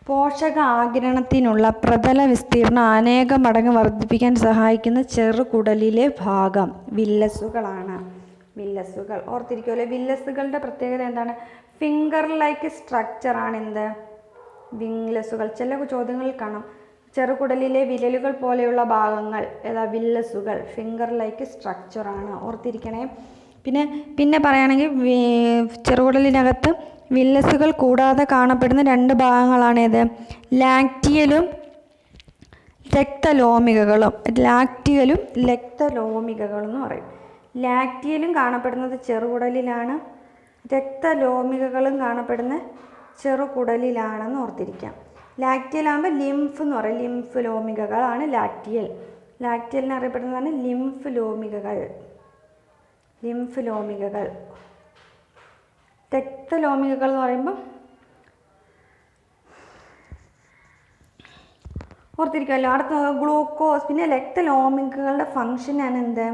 പോഷക ആഗിരണത്തിനുള്ള പ്രതല വിസ്തീർണം അനേകം മടങ്ങ് വർദ്ധിപ്പിക്കാൻ സഹായിക്കുന്ന ചെറുകുടലിലെ ഭാഗം വില്ലസുകളാണ്. ഓർത്തിരിക്കുമല്ലോ. വില്ലസുകളുടെ പ്രത്യേകത എന്താണ്? ഫിംഗർ ലൈക്ക് സ്ട്രക്ചറാണ് എന്ത്? വില്ലസുകൾ. ചില ചോദ്യങ്ങളിൽ കാണാം ചെറുകുടലിലെ വിരലുകൾ പോലെയുള്ള ഭാഗങ്ങൾ ഏതാ? വില്ലസുകൾ. ഫിംഗർ ലൈക്ക് സ്ട്രക്ചറാണ്. ഓർത്തിരിക്കണേ. പിന്നെ പറയുകയാണെങ്കിൽ ചെറുകുടലിനകത്ത് വില്ലസുകൾ കൂടാതെ കാണപ്പെടുന്ന 2 ഭാഗങ്ങളാണ് ഏത്? ലാക്റ്റിയലും രക്തലോമികകളും. എന്ന് പറയും. ലാക്റ്റിയലും കാണപ്പെടുന്നത് ചെറുകുടലിലാണ്, രക്തലോമികകളും കാണപ്പെടുന്ന ചെറുകുടലിലാണെന്ന് ഓർത്തിരിക്കാം. ലാക്റ്റിയൽ ആകുമ്പോൾ ലിംഫ് എന്ന് പറയും. ലിംഫ് ലോമികകളാണ് ലാക്റ്റിയൽ. ലാക്റ്റിയലിന് അറിയപ്പെടുന്നതാണ് ലിംഫ് ലോമികകൾ. രക്തലോമികകൾ എന്ന് പറയുമ്പോൾ ഓർത്തിരിക്കുമല്ലോ. അടുത്ത ഗ്ലൂക്കോസ്. പിന്നെ രക്തലോമികകളുടെ ഫങ്ഷനാണ് എന്ത്?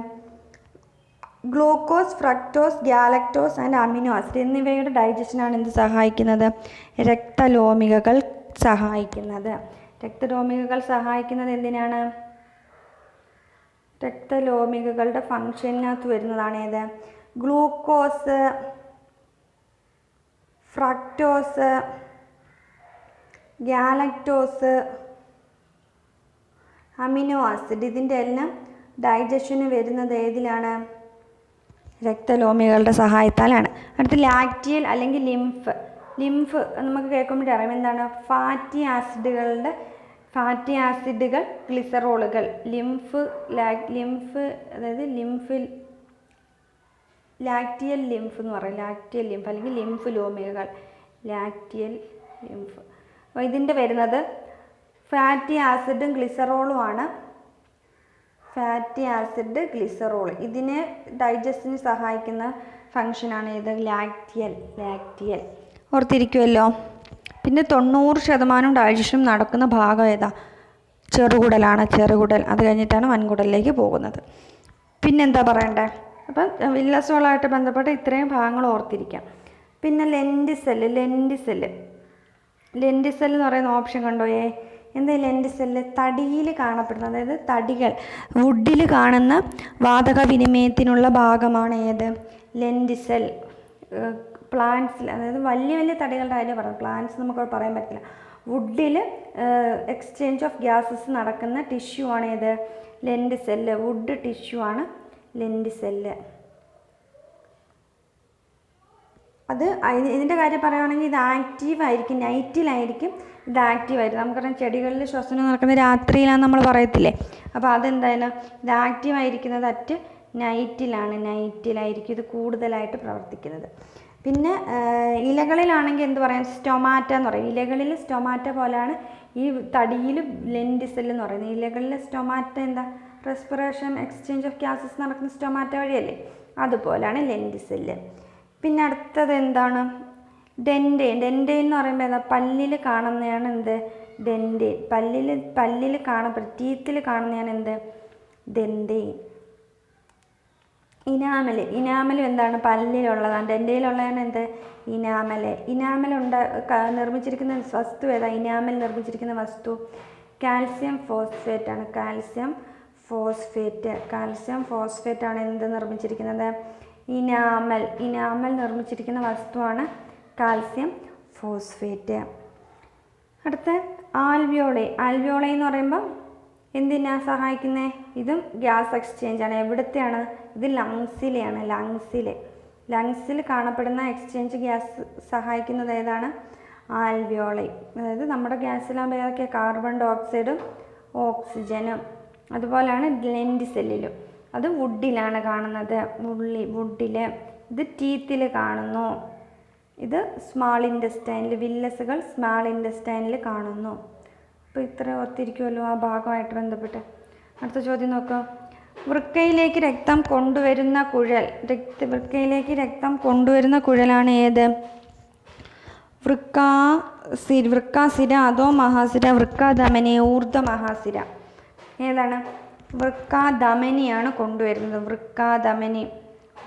Glucose, fructose, galactose and amino acid എന്നിവയുടെ ഡൈജഷനാണ് എന്ത് സഹായിക്കുന്നത്? രക്തലോമികകൾ സഹായിക്കുന്നത്. രക്തലോമികകൾ സഹായിക്കുന്നത് എന്തിനാണ്? രക്തലോമികകളുടെ ഫങ്ഷനകത്ത് വരുന്നതാണ് ഏത്? Glucose, fructose, galactose, amino acid, ഇതിൻ്റെ എല്ലാം ഡൈജഷന് വരുന്നത് ഏതിലാണ്? രക്തലോമികളുടെ സഹായത്താലാണ്. അടുത്ത് ലാക്റ്റിയൽ അല്ലെങ്കിൽ ലിംഫ്. ലിംഫ് നമുക്ക് കേൾക്കുമ്പോഴേ അറിയാം എന്താണ്? ഫാറ്റി ആസിഡുകൾ, ഗ്ലിസറോളുകൾ. ലിംഫ് അതായത് ലാക്റ്റിയൽ ലിംഫ് എന്ന് പറയും. ലാക്റ്റിയൽ ലിംഫ് അല്ലെങ്കിൽ ലിംഫ് ലോമികകൾ, ലാക്റ്റിയൽ ലിംഫ്. അപ്പോൾ ഇതിൻ്റെ വരുന്നത് ഫാറ്റി ആസിഡും ഗ്ലിസറോളുമാണ്. ഫാറ്റി ആസിഡ്, ഗ്ലിസറോൾ, ഇതിനെ ഡൈജസ്റ്റിന് സഹായിക്കുന്ന ഫങ്ഷനാണ് ഇത്? ലാക്റ്റിയൽ. ഓർത്തിരിക്കുമല്ലോ. പിന്നെ 90% ഡൈജഷൻ നടക്കുന്ന ഭാഗം ഏതാ? ചെറുകുടലാണ്. അത് കഴിഞ്ഞിട്ടാണ് വൻകുടലിലേക്ക് പോകുന്നത്. പിന്നെന്താ പറയണ്ടേ? അപ്പം വില്ലസോളായിട്ട് ബന്ധപ്പെട്ട് ഇത്രയും ഭാഗങ്ങൾ ഓർത്തിരിക്കാം. പിന്നെ ലെൻറ്റിസെല്ല് എന്ന് പറയുന്ന ഓപ്ഷൻ കണ്ടോ? എന്താ ലെൻറ്റിസെല്ല്? തടിയിൽ കാണപ്പെടുന്ന, അതായത് തടികൾ, വുഡിൽ കാണുന്ന വാതക വിനിമയത്തിനുള്ള ഭാഗമാണ് ഏത്? ലെൻറ്റിസെൽ. പ്ലാന്റ്സിൽ, അതായത് വലിയ തടികളുടെ കാര്യം പറയാം. പ്ലാന്റ്സ് നമുക്ക് പറയാൻ പറ്റില്ല. വുഡിൽ എക്സ്ചേഞ്ച് ഓഫ് ഗ്യാസസ് നടക്കുന്ന ടിഷ്യൂ ആണ് ഏത്? ലെൻറ്റിസെല്ല്. വുഡ് ടിഷ്യൂ ആണ് ലെൻറ്റിസെല്ല്. അത് ഇതിൻ്റെ കാര്യം പറയുകയാണെങ്കിൽ ഇത് ആക്റ്റീവായിരിക്കും, നൈറ്റിലായിരിക്കും ഇത് ആക്റ്റീവായിരിക്കും. നമുക്കറിയാം ചെടികളിൽ ശ്വസനം നടക്കുന്ന രാത്രിയിലാണെന്ന് നമ്മൾ പറയത്തില്ലേ. അപ്പോൾ അതെന്തായാലും ഇത് ആക്റ്റീവായിരിക്കുന്നത് അറ്റ് നൈറ്റിലായിരിക്കും ഇത് കൂടുതലായിട്ട് പ്രവർത്തിക്കുന്നത്. പിന്നെ ഇലകളിലാണെങ്കിൽ എന്ത് പറയാം? സ്റ്റൊമാറ്റ എന്ന് പറയും. ഇലകളിൽ സ്റ്റൊമാറ്റ പോലെയാണ് ഈ തടിയിൽ ലെൻറ്റിസെല്ല് എന്ന് പറയുന്നത്. ഇലകളിൽ സ്റ്റൊമാറ്റ എന്താ? റെസ്പിറേഷൻ, എക്സ്ചേഞ്ച് ഓഫ് ഗ്യാസസ് നടക്കുന്ന സ്റ്റൊമാറ്റ വഴിയല്ലേ, അതുപോലെയാണ് ലെൻറ്റിസെല്ല്. പിന്നെ അടുത്തത് എന്താണ്? ഡെൻഡെയിൻ എന്ന് പറയുമ്പോൾ എന്താ? പല്ലിൽ കാണുന്നതാണ് എന്ത്? ഡെൻഡെയിൻ. പല്ലിൽ കാണപ്പെടും, ടീത്തിൽ കാണുന്നതാണ് എന്ത്? ഡെൻഡെയിൻ. ഇനാമൽ എന്താണ്? പല്ലിലുള്ളതാണ്. ഡെൻഡെയിലുള്ളതാണ് എന്ത്? ഇനാമൽ നിർമ്മിച്ചിരിക്കുന്ന വസ്തു ഏതാ? ഇനാമൽ നിർമ്മിച്ചിരിക്കുന്ന വസ്തു കാൽസ്യം ഫോസ്ഫേറ്റ് ആണ്. കാൽസ്യം ഫോസ്ഫേറ്റ് ആണ് എന്ത് നിർമ്മിച്ചിരിക്കുന്നത്? ഇനാമൽ നിർമ്മിച്ചിരിക്കുന്ന വസ്തുവാണ് കാൽസ്യം ഫോസ്ഫേറ്റ്. അടുത്ത ആൽവിയോളെ എന്ന് പറയുമ്പോൾ എന്തിനാ സഹായിക്കുന്നത്? ഇതും ഗ്യാസ് എക്സ്ചേഞ്ച് ആണ്. എവിടത്തെയാണ് ഇത്? ലങ്സിൽ കാണപ്പെടുന്ന എക്സ്ചേഞ്ച് ഗ്യാസ് സഹായിക്കുന്നത് ഏതാണ്? ആൽവിയോളെ. അതായത് നമ്മുടെ ഗ്യാസിലാകുമ്പോൾ ഏതൊക്കെ? കാർബൺ ഡൈ ഓക്സൈഡും ഓക്സിജനും. അതുപോലെയാണ് ലെൻറ്റിസെല്ലിലും. അത് വുഡിലാണ് കാണുന്നത്. വുഡിൽ. ഇത് ടീത്തിൽ കാണുന്നു. ഇത് സ്മാൾ ഇൻറ്റസ്റ്റൈനിൽ, വില്ലസുകൾ സ്മാൾ ഇൻറ്റസ്റ്റൈനിൽ കാണുന്നു. അപ്പോൾ ഇത്ര ഓർത്തിരിക്കുമല്ലോ ആ ഭാഗമായിട്ട് ബന്ധപ്പെട്ട്. അടുത്ത ചോദ്യം നോക്കാം. വൃക്കയിലേക്ക് രക്തം കൊണ്ടുവരുന്ന കുഴലാണ് ഏത്? വൃക്കാസിര, അതോ മഹാസിര, വൃക്കാധമനി, ഊർധ്വ മഹാസിര. ഏതാണ്? വൃക്കാധമനിയാണ് കൊണ്ടുവരുന്നത്.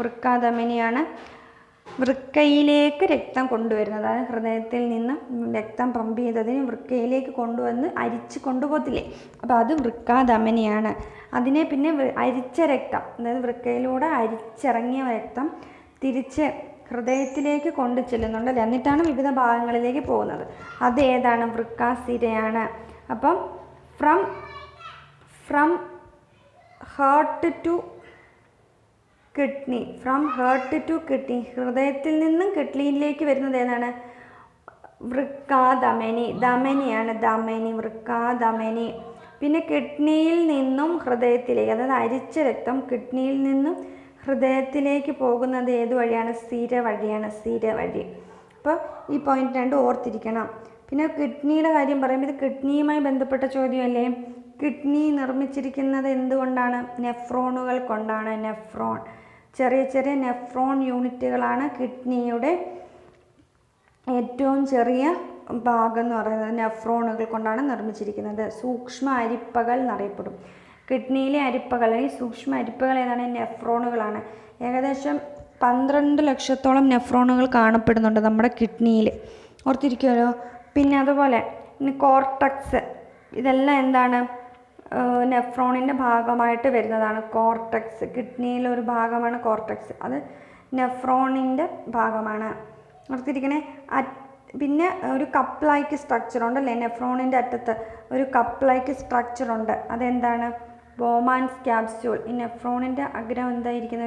വൃക്കാധമനിയാണ് വൃക്കയിലേക്ക് രക്തം കൊണ്ടുവരുന്നത്. അതായത് ഹൃദയത്തിൽ നിന്ന് രക്തം പമ്പ് ചെയ്തതിന് വൃക്കയിലേക്ക് കൊണ്ടുവന്ന് അരിച്ച് കൊണ്ടുപോകത്തില്ലേ, അപ്പോൾ അത് വൃക്കാധമനിയാണ്. അതിനെ പിന്നെ അരിച്ച രക്തം, അതായത് വൃക്കയിലൂടെ അരിച്ചിറങ്ങിയ രക്തം തിരിച്ച് ഹൃദയത്തിലേക്ക് കൊണ്ടു ചെല്ലുന്നുണ്ടല്ലോ, എന്നിട്ടാണ് വിവിധ ഭാഗങ്ങളിലേക്ക് പോകുന്നത്. അത് ഏതാണ്? വൃക്കാസിരയാണ്. അപ്പം ഫ്രം ഹാർട്ട് ടു കിഡ്നി, ഹൃദയത്തിൽ നിന്നും കിഡ്നിയിലേക്ക് വരുന്നത് ഏതാണ്? ധമനിയാണ്. വൃക്കാധമനി. പിന്നെ കിഡ്നിയിൽ നിന്നും ഹൃദയത്തിലേക്ക്, അതായത് അരിച്ച രക്തം കിഡ്നിയിൽ നിന്നും ഹൃദയത്തിലേക്ക് പോകുന്നത് ഏത് വഴിയാണ്? സിര വഴി. അപ്പോൾ ഈ പോയിന്റ് 2 ഓർത്തിരിക്കണം. പിന്നെ കിഡ്നിയുടെ കാര്യം പറയുമ്പോൾ ഇത് കിഡ്നിയുമായി ബന്ധപ്പെട്ട ചോദ്യമല്ലേ. കിഡ്നി നിർമ്മിച്ചിരിക്കുന്നത് എന്തുകൊണ്ടാണ്? നെഫ്രോണുകൾ കൊണ്ടാണ്. ചെറിയ നെഫ്രോൺ യൂണിറ്റുകളാണ് കിഡ്നിയുടെ ഏറ്റവും ചെറിയ ഭാഗം എന്ന് പറയുന്നത്. നെഫ്രോണുകൾ കൊണ്ടാണ് നിർമ്മിച്ചിരിക്കുന്നത്. സൂക്ഷ്മ അരിപ്പകൾ എന്നറിയപ്പെടും. കിഡ്നിയിലെ അരിപ്പകൾ, ഈ സൂക്ഷ്മ അരിപ്പകൾ ഏതാണ്? നെഫ്രോണുകളാണ്. ഏകദേശം 12 ലക്ഷത്തോളം നെഫ്രോണുകൾ കാണപ്പെടുന്നുണ്ട് നമ്മുടെ കിഡ്നിയിൽ, ഓർത്തിരിക്കുമല്ലോ. പിന്നെ അതുപോലെ കോർട്ടക്സ്, ഇതെല്ലാം എന്താണ്? നെഫ്രോണിൻ്റെ ഭാഗമായിട്ട് വരുന്നതാണ് കോർട്ടക്സ്. കിഡ്നിയിലെ ഒരു ഭാഗമാണ് കോർട്ടക്സ്, അത് നെഫ്രോണിൻ്റെ ഭാഗമാണ്, ഓർത്തിരിക്കണേ. പിന്നെ ഒരു കപ്പ് ലൈക്ക് സ്ട്രക്ചറുണ്ട് അല്ലേ, നെഫ്രോണിൻ്റെ അറ്റത്ത് ഒരു കപ്പ് ലൈക്ക് സ്ട്രക്ചറുണ്ട്. അതെന്താണ്? Bowman's capsule. ഈ നെഫ്രോണിൻ്റെ അഗ്രം എന്തായിരിക്കുന്ന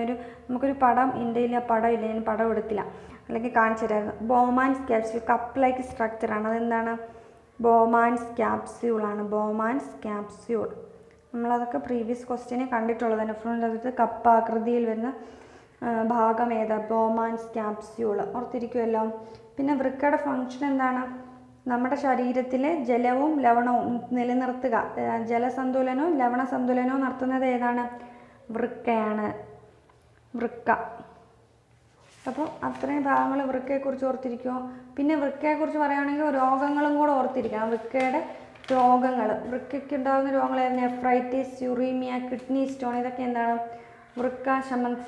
നമുക്കൊരു പടം, ഇന്ത്യയിൽ ആ പടം ഇല്ല, ഞാൻ പടം എടുത്തില്ല, അല്ലെങ്കിൽ കാണിച്ചു തരായിരുന്നു. ബോമാൻസ് ക്യാപ്സ്യൂൾ കപ്പ് ലൈക്ക് സ്ട്രക്ചറാണ്. അതെന്താണ്? ബോമാൻസ് ക്യാപ്സ്യൂളാണ്. ബോമാൻസ് ക്യാപ്സ്യൂൾ നമ്മളതൊക്കെ പ്രീവിയസ് ക്വസ്റ്റ്യനെ കണ്ടിട്ടുള്ളത്. നെഫ്രോണിൻ്റെ അകത്ത് കപ്പാകൃതിയിൽ വരുന്ന ഭാഗം ഏതാ? ബോമാൻസ് ക്യാപ്സ്യൂൾ, ഓർത്തിരിക്കുമല്ലോ. പിന്നെ വൃക്കയുടെ ഫങ്ഷൻ എന്താണ്? നമ്മുടെ ശരീരത്തിലെ ജലവും ലവണവും നിലനിർത്തുക, ജലസന്തുലനവും ലവണസന്തുലനവും നടത്തുന്നത് ഏതാണ്? വൃക്കയാണ്, വൃക്ക. അപ്പോൾ അത്രയും ഭാഗങ്ങൾ വൃക്കയെക്കുറിച്ച് ഓർത്തിരിക്കുമോ? പിന്നെ വൃക്കയെക്കുറിച്ച് പറയുകയാണെങ്കിൽ രോഗങ്ങളും കൂടെ ഓർത്തിരിക്കണം. വൃക്കയുടെ രോഗങ്ങൾ, വൃക്കയ്ക്ക് ഉണ്ടാകുന്ന രോഗങ്ങൾ നെഫ്രൈറ്റിസ്, യുറീമിയ, കിഡ്നി സ്റ്റോൺ, ഇതൊക്കെ എന്താണ്? വൃക്ക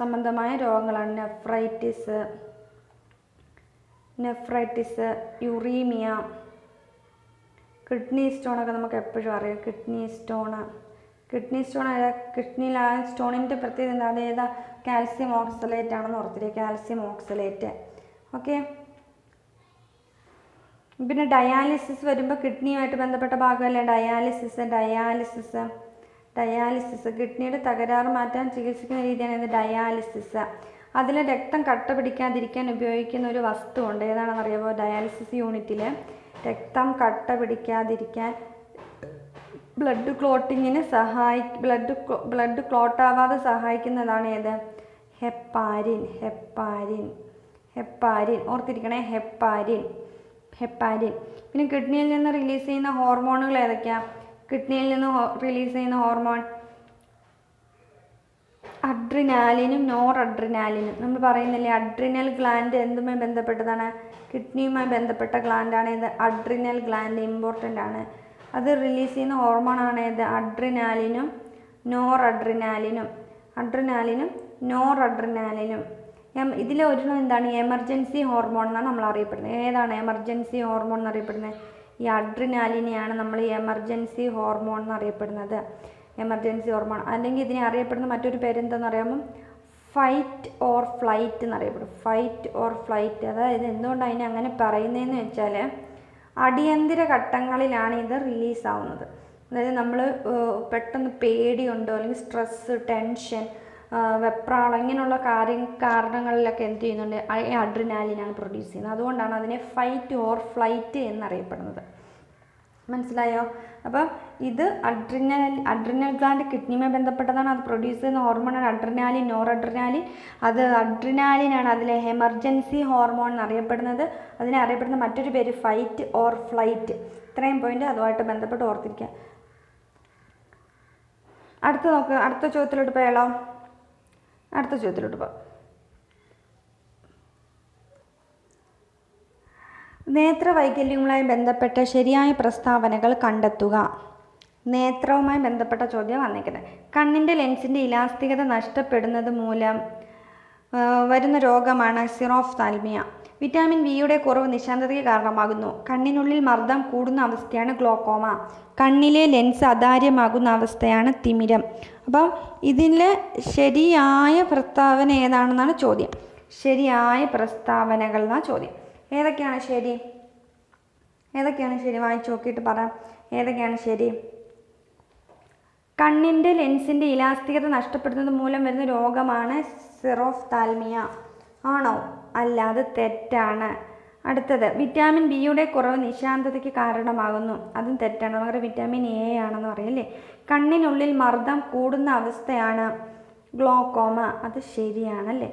സംബന്ധമായ രോഗങ്ങളാണ്. നെഫ്രൈറ്റിസ്, യുറീമിയ, കിഡ്നി സ്റ്റോണൊക്കെ നമുക്ക് എപ്പോഴും അറിയാം. കിഡ്നി സ്റ്റോൺ കിഡ്നിയിൽ ആ സ്റ്റോണിൻ്റെ പ്രത്യേകത എന്താ? അതേതാ? കാൽസ്യം ഓക്സലേറ്റ് ആണെന്ന് ഓർത്തിരിക്കുക, കാൽസ്യം ഓക്സലേറ്റ്. ഓക്കെ. പിന്നെ ഡയാലിസിസ് വരുമ്പോൾ കിഡ്നിയുമായിട്ട് ബന്ധപ്പെട്ട ഭാഗമല്ലേ ഡയാലിസിസ് കിഡ്നിയുടെ തകരാറ് മാറ്റാൻ ചികിത്സിക്കുന്ന രീതിയാണ് ഇത്, ഡയാലിസിസ്. അതിൽ രക്തം കട്ട പിടിക്കാതിരിക്കാൻ ഉപയോഗിക്കുന്ന ഒരു വസ്തുവുണ്ട്, ഏതാണെന്ന് അറിയാമോ? ഡയാലിസിസ് യൂണിറ്റിൽ രക്തം കട്ട പിടിക്കാതിരിക്കാൻ, ബ്ലഡ് ക്ലോട്ടിങ്ങിന് ബ്ലഡ് ക്ലോട്ടാവാതെ സഹായിക്കുന്നതാണ് ഏത്? ഹെപ്പാരിൻ. ഓർത്തിരിക്കണേ, ഹെപ്പാരിൻ. പിന്നെ കിഡ്നിയിൽ നിന്ന് റിലീസ് ചെയ്യുന്ന ഹോർമോണുകൾ ഏതൊക്കെയാണ്? കിഡ്നിയിൽ നിന്ന് റിലീസ് ചെയ്യുന്ന ഹോർമോൺ അഡ്രിനാലിനും നോർ അഡ്രിനാലിനും. നമ്മൾ പറയുന്നില്ലേ അഡ്രിനൽ ഗ്ലാൻഡ് എന്തുമായി ബന്ധപ്പെട്ടതാണ്? കിഡ്നിയുമായി ബന്ധപ്പെട്ട ഗ്ലാൻഡാണ് ഇത്, അഡ്രിനൽ ഗ്ലാൻഡ്. ഇമ്പോർട്ടൻ്റ് ആണ്. അത് റിലീസ് ചെയ്യുന്ന ഹോർമോണാണ് ഏത്? അഡ്രിനാലിനും നോർ അഡ്രിനാലിനും. ഇതിലെ ഒരെണ്ണം എന്താണ്? എമർജൻസി ഹോർമോൺ എന്നാണ് നമ്മൾ അറിയപ്പെടുന്നത്. ഏതാണ് എമർജൻസി ഹോർമോൺ എന്നറിയപ്പെടുന്നത്? ഈ അഡ്രിനാലിനെയാണ് നമ്മൾ എമർജൻസി ഹോർമോൺ എന്നറിയപ്പെടുന്നത്. എമർജൻസി ഹോർമോൺ, അല്ലെങ്കിൽ ഇതിനെ അറിയപ്പെടുന്ന മറ്റൊരു പേരെന്താണെന്ന് അറിയാമോ? ഫൈറ്റ് ഓർ ഫ്ലൈറ്റ് എന്നറിയപ്പെടും. അതായത് എന്തുകൊണ്ടാണ് അതിനെ അങ്ങനെ പറയുന്നതെന്ന് വെച്ചാൽ അടിയന്തര ഘട്ടങ്ങളിലാണ് ഇത് റിലീസാവുന്നത്. അതായത് നമ്മൾ പെട്ടെന്ന് പേടിയുണ്ടോ, അല്ലെങ്കിൽ സ്ട്രെസ്സ്, ടെൻഷൻ, വെപ്രാളം, ഇങ്ങനെയുള്ള കാരണങ്ങളിലൊക്കെ എന്ത് ചെയ്യുന്നുണ്ട്? അഡ്രിനാലിനാണ് പ്രൊഡ്യൂസ് ചെയ്യുന്നത്. അതുകൊണ്ടാണ് അതിനെ ഫൈറ്റ് ഓർ ഫ്ലൈറ്റ് എന്നറിയപ്പെടുന്നത്. മനസ്സിലായോ? അപ്പം ഇത് അഡ്രിനൽ ഗ്ലാൻഡ് കിഡ്നിയുമായി ബന്ധപ്പെട്ടതാണ്. അത് പ്രൊഡ്യൂസ് ചെയ്യുന്ന ഹോർമോണാണ് അഡ്രിനാലിൻ, നോർ അഡ്രിനാലിൻ. അത് അഡ്രിനാലിനാണ് അതിലെ എമർജൻസി ഹോർമോൺ എന്നറിയപ്പെടുന്നത്. അതിനെ അറിയപ്പെടുന്ന മറ്റൊരു പേര് ഫൈറ്റ് ഓർ ഫ്ലൈറ്റ്. ഇത്രയും പോയിന്റ് അതുമായിട്ട് ബന്ധപ്പെട്ട് ഓർത്തിരിക്കുക. അടുത്ത ചോദ്യത്തിലോട്ട് പോയാലോ? നേത്രവൈകല്യങ്ങളുമായി ബന്ധപ്പെട്ട ശരിയായ പ്രസ്താവനകൾ കണ്ടെത്തുക. നേത്രവുമായി ബന്ധപ്പെട്ട ചോദ്യം വന്നിരിക്കുന്നത്. കണ്ണിൻ്റെ ലെൻസിൻ്റെ ഇലാസ്തികത നഷ്ടപ്പെടുന്നത് മൂലം വരുന്ന രോഗമാണ് സിറോഫ്താൽമിയ. വിറ്റാമിൻ വിയുടെ കുറവ് നിശാന്തതയ്ക്ക് കാരണമാകുന്നു. കണ്ണിനുള്ളിൽ മർദ്ദം കൂടുന്ന അവസ്ഥയാണ് ഗ്ലോക്കോമ. കണ്ണിലെ ലെൻസ് അതാര്യമാകുന്ന അവസ്ഥയാണ് തിമിരം. അപ്പം ഇതിലെ ശരിയായ പ്രസ്താവന ഏതാണെന്നാണ് ചോദ്യം. ശരിയായ പ്രസ്താവനകൾ എന്നാണ് ചോദ്യം. ഏതൊക്കെയാണ് ശരി? വായിച്ചു നോക്കിയിട്ട് പറയാം. ഏതൊക്കെയാണ് ശരി? കണ്ണിൻ്റെ ലെൻസിൻ്റെ ഇലാസ്തികത നഷ്ടപ്പെടുന്നത് മൂലം വരുന്ന രോഗമാണ് സിറോഫ്താൽമിയ. ആണോ? അല്ല, അത് തെറ്റാണ്. അടുത്തത്, വിറ്റാമിൻ ബിയുടെ കുറവ് നിശാന്തതയ്ക്ക് കാരണമാകുന്നു. അതും തെറ്റാണ്. നമുക്ക് വിറ്റാമിൻ എ ആണെന്ന് പറയല്ലേ. കണ്ണിനുള്ളിൽ മർദ്ദം കൂടുന്ന അവസ്ഥയാണ് ഗ്ലോക്കോമ. അത് ശരിയാണല്ലേ.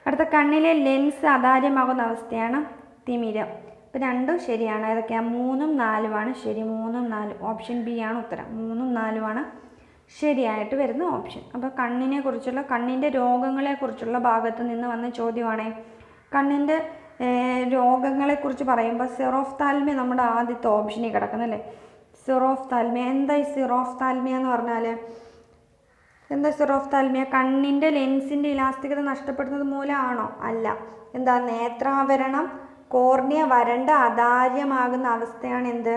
അടുത്ത, കണ്ണിലെ ലെൻസ് അതാര്യമാകുന്ന അവസ്ഥയാണ് തിമിരം. ഇപ്പം രണ്ടും ശരിയാണ്. ഏതൊക്കെയാണ്? 3ഉം 4ഉമാണ് ശരി. 3ഉം 4ഉം ഓപ്ഷൻ ബി ആണ് ഉത്തരം. 3ഉം 4ഉമാണ് ശരിയായിട്ട് വരുന്ന ഓപ്ഷൻ. അപ്പോൾ കണ്ണിൻ്റെ രോഗങ്ങളെക്കുറിച്ചുള്ള ഭാഗത്ത് നിന്ന് വന്ന ചോദ്യമാണേ. കണ്ണിൻ്റെ രോഗങ്ങളെക്കുറിച്ച് പറയുമ്പോൾ സിറോഫ്താൽമിയ നമ്മുടെ ആദ്യത്തെ ഓപ്ഷനിൽ കിടക്കുന്നല്ലേ. സിറോഫ്താൽമിയ. എന്താ ഈ സിറോഫ്താൽമിയ എന്ന് പറഞ്ഞാൽ? എന്താ സിറോഫ്താൽമിയ? കണ്ണിൻ്റെ ലെൻസിൻ്റെ ഇലാസ്തികത നഷ്ടപ്പെടുന്നത് മൂലമാണോ? അല്ല. എന്താ? നേത്രാവരണം കോർണിയ വരണ്ട അതാര്യമാകുന്ന അവസ്ഥയാണ് എന്ത്?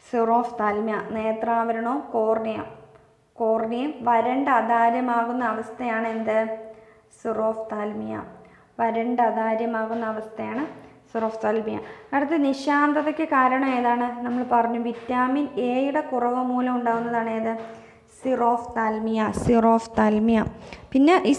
സിറോഫ്താൽമിയ. നേത്രാവരണവും കോർണിയയും വരണ്ട അതാര്യമാകുന്ന അവസ്ഥയാണ് എന്ത്? സിറോഫ്താൽമിയ. വരണ്ട അതാര്യമാകുന്ന അവസ്ഥയാണ് സിറോഫ്താൽമിയ. അടുത്ത നിശാന്തതയ്ക്ക് കാരണം ഏതാണ്? നമ്മൾ പറഞ്ഞു വിറ്റാമിൻ എയുടെ കുറവ് മൂലം ഉണ്ടാകുന്നതാണ് ഏത്? സിറോഫ്താൽമിയ. പിന്നെ ഈ